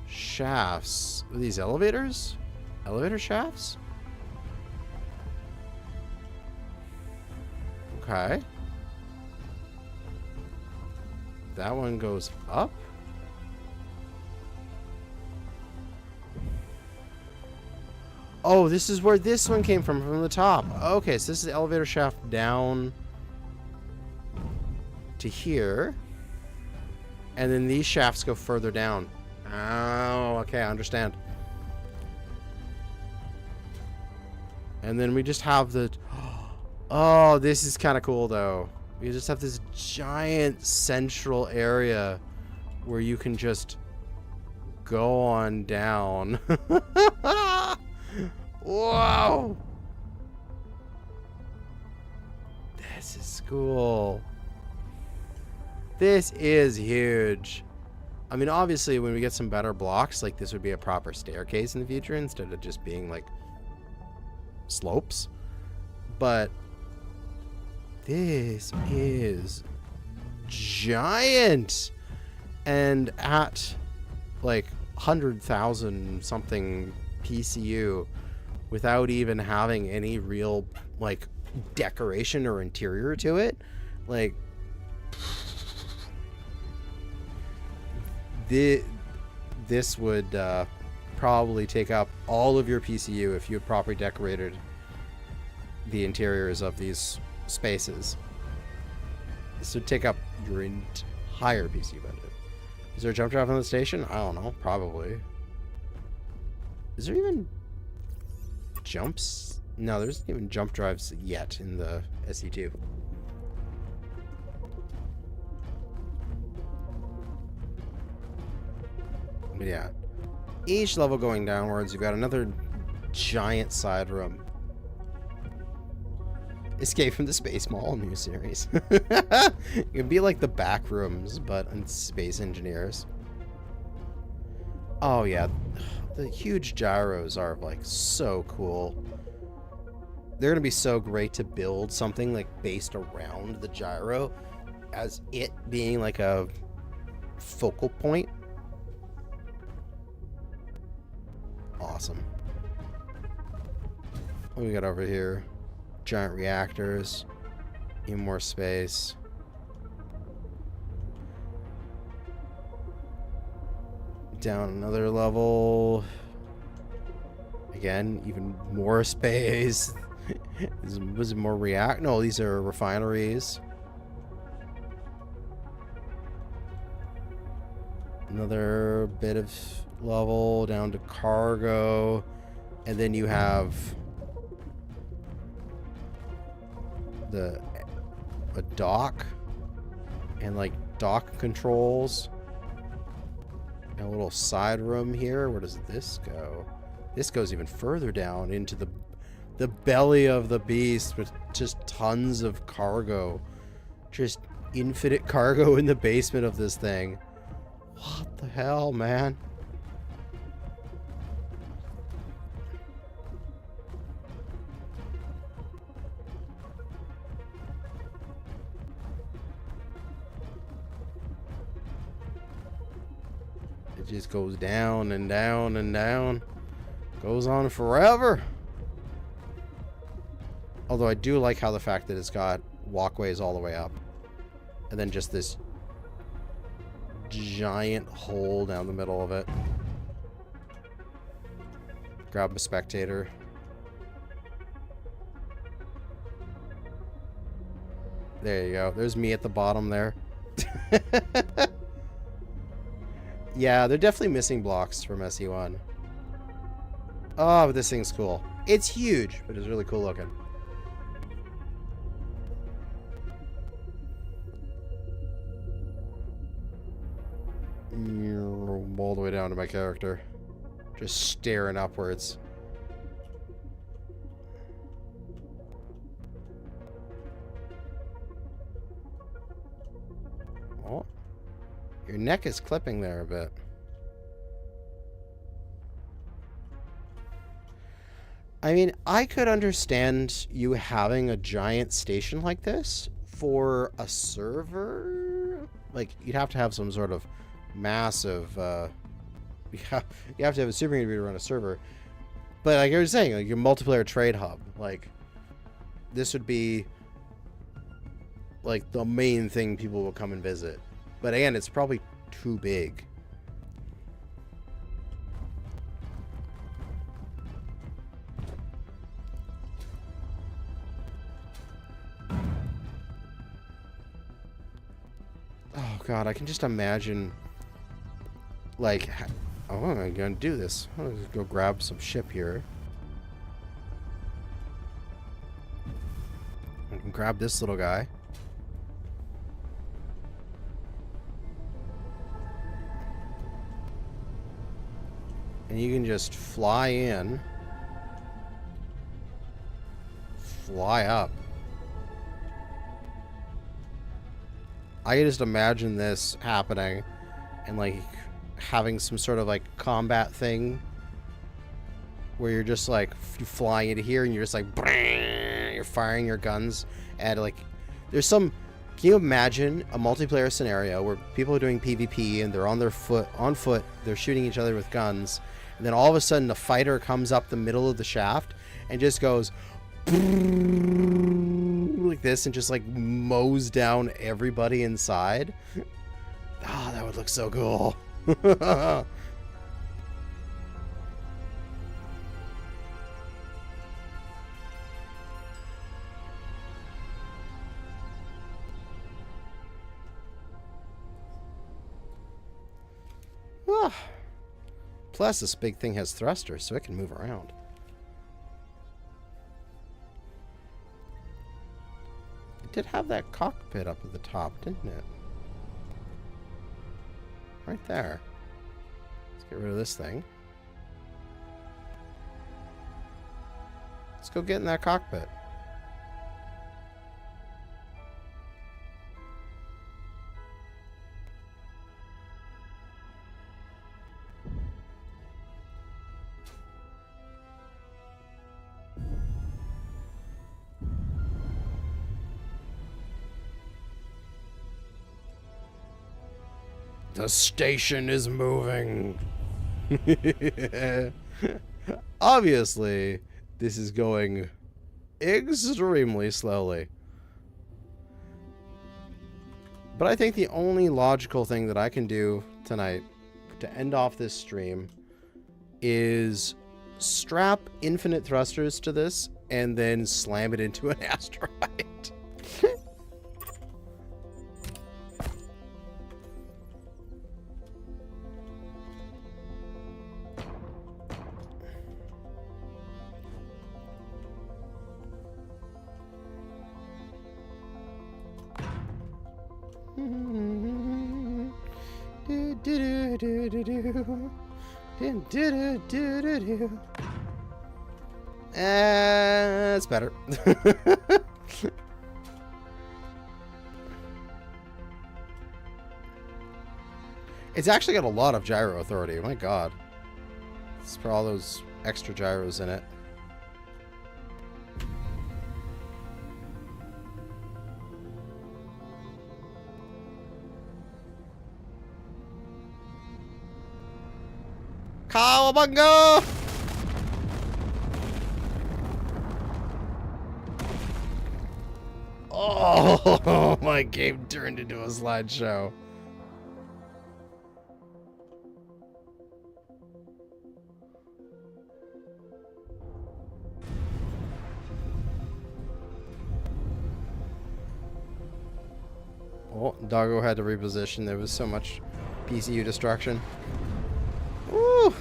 shafts. Are these elevators? Elevator shafts? Okay. That one goes up. Oh, this is where this one came from the top. Okay, so this is the elevator shaft down to here. And then these shafts go further down. Oh, okay, I understand. And then we just have the... Oh, this is kind of cool, though. We just have this giant central area where you can just go on down. Whoa! This is cool. This is huge. I mean, obviously, when we get some better blocks, like this would be a proper staircase in the future instead of just being like slopes. But this is giant. And at like 100,000 something PCU, without even having any real like decoration or interior to it, like this would probably take up all of your PCU if you had properly decorated the interiors of these spaces. This would take up your entire PC budget. Is there a jump drive on the station? I don't know, probably. Is there even jumps? No, there's not even jump drives yet in the SE2. But yeah, each level going downwards, you've got another giant side room. Escape from the Space Mall new series. It could be like the back rooms, but on Space Engineers. Oh yeah, the huge gyros are like so cool. they're going to be so great to build something like based around the gyro as it being like a focal point. Awesome. What do we got over here? Giant reactors. Even more space. Down another level. Again, even more space. Was it more react? No, these are refineries. Another bit of level down to cargo. And then you have a dock and like dock controls. And a little side room here. Where does this go? This goes even further down into the belly of the beast with just tons of cargo. Just infinite cargo in the basement of this thing. What the hell, man? It just goes down and down and down. Goes on forever. Although I do like how the fact that it's got walkways all the way up. And then just this giant hole down the middle of it. Grab a spectator. There you go. There's me at the bottom there. Yeah, they're definitely missing blocks from SE1. Oh, but this thing's cool. It's huge, but it's really cool looking. All the way down to my character. Just staring upwards. Oh. Your neck is clipping there a bit. I mean, I could understand you having a giant station like this for a server. Like, you'd have to have some sort of massive, you have to have a supercomputer to run a server. But like I was saying, like your multiplayer trade hub, like this would be like the main thing people will come and visit. But again, it's probably too big. Oh god, I can just imagine like, oh, I'm gonna do this. I'm gonna go grab some ship here. I can grab this little guy. And you can just fly in. Fly up. I can just imagine this happening and like having some sort of like combat thing where you're just like flying into here and you're just like you're firing your guns at like there's some. Can you imagine a multiplayer scenario where people are doing PvP and they're on foot, they're shooting each other with guns, and then all of a sudden a fighter comes up the middle of the shaft and just goes like this and just like mows down everybody inside? Oh, that would look so cool. Plus, this big thing has thrusters, so it can move around. It did have that cockpit up at the top, didn't it? Right there. Let's get rid of this thing. Let's go get in that cockpit. The station is moving. Obviously, this is going extremely slowly. But I think the only logical thing that I can do tonight to end off this stream is strap infinite thrusters to this and then slam it into an asteroid. That's better. It's actually got a lot of gyro authority. My god. It's for all those extra gyros in it. Cowabunga! Oh, my game turned into a slideshow. Oh, Doggo had to reposition. There was so much PCU destruction. Woo!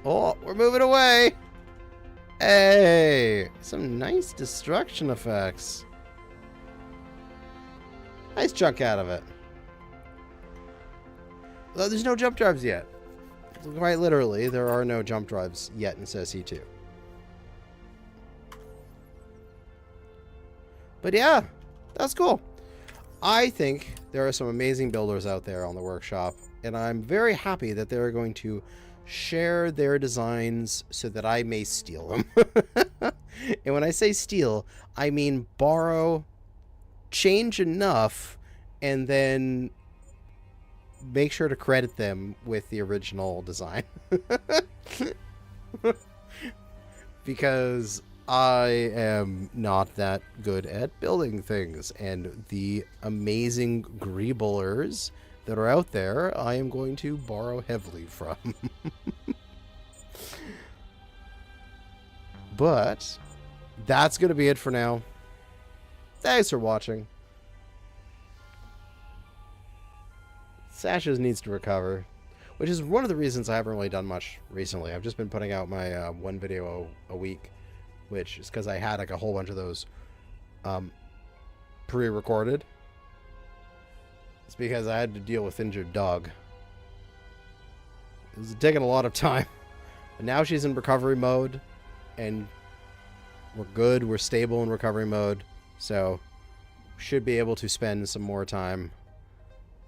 Oh, we're moving away. Hey, some nice destruction effects. Nice chunk out of it. Though there's no jump drives yet. Quite literally, there are no jump drives yet in SE2. But yeah, that's cool. I think there are some amazing builders out there on the workshop, and I'm very happy that they're going to share their designs so that I may steal them. And when I say steal, I mean borrow, change enough, and then make sure to credit them with the original design. Because I am not that good at building things, and the amazing greeblers that are out there, I am going to borrow heavily from. But that's going to be it for now. Thanks for watching. Sasha needs to recover, which is one of the reasons I haven't really done much recently. I've just been putting out my one video a week, which is because I had like a whole bunch of those pre-recorded. It's because I had to deal with injured dog. It was taking a lot of time. But now she's in recovery mode, and we're good. We're stable in recovery mode, so should be able to spend some more time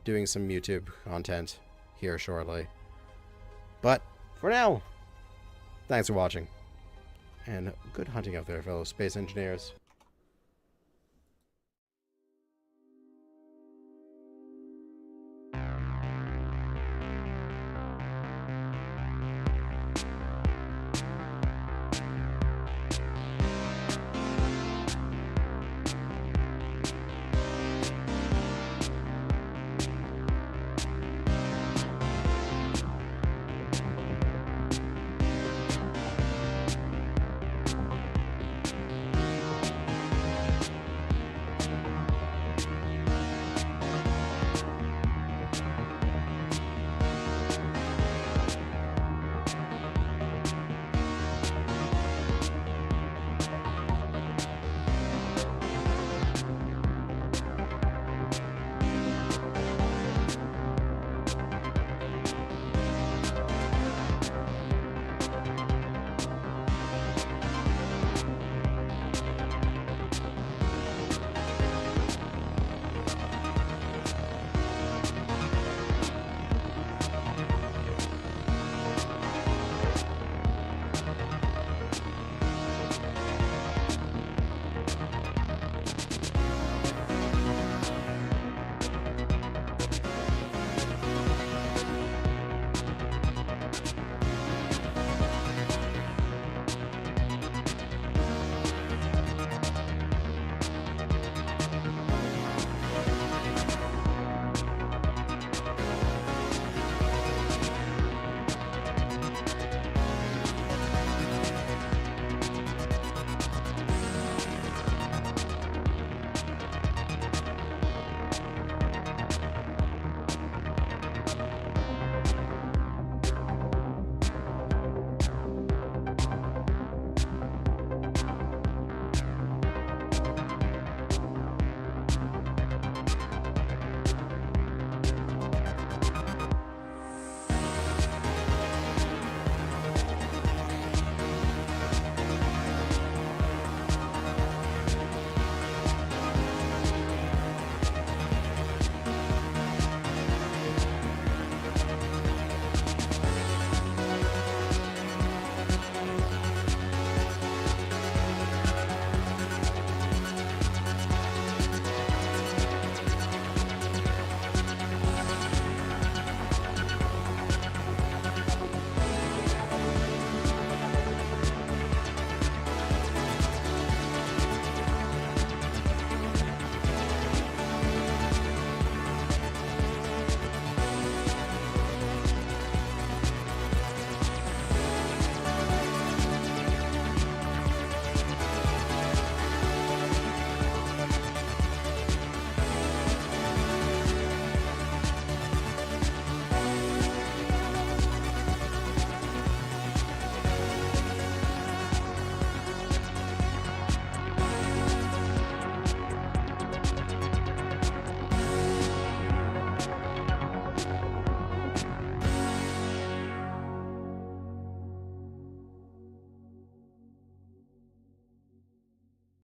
doing some YouTube content here shortly. But for now, thanks for watching, and good hunting out there, fellow space engineers.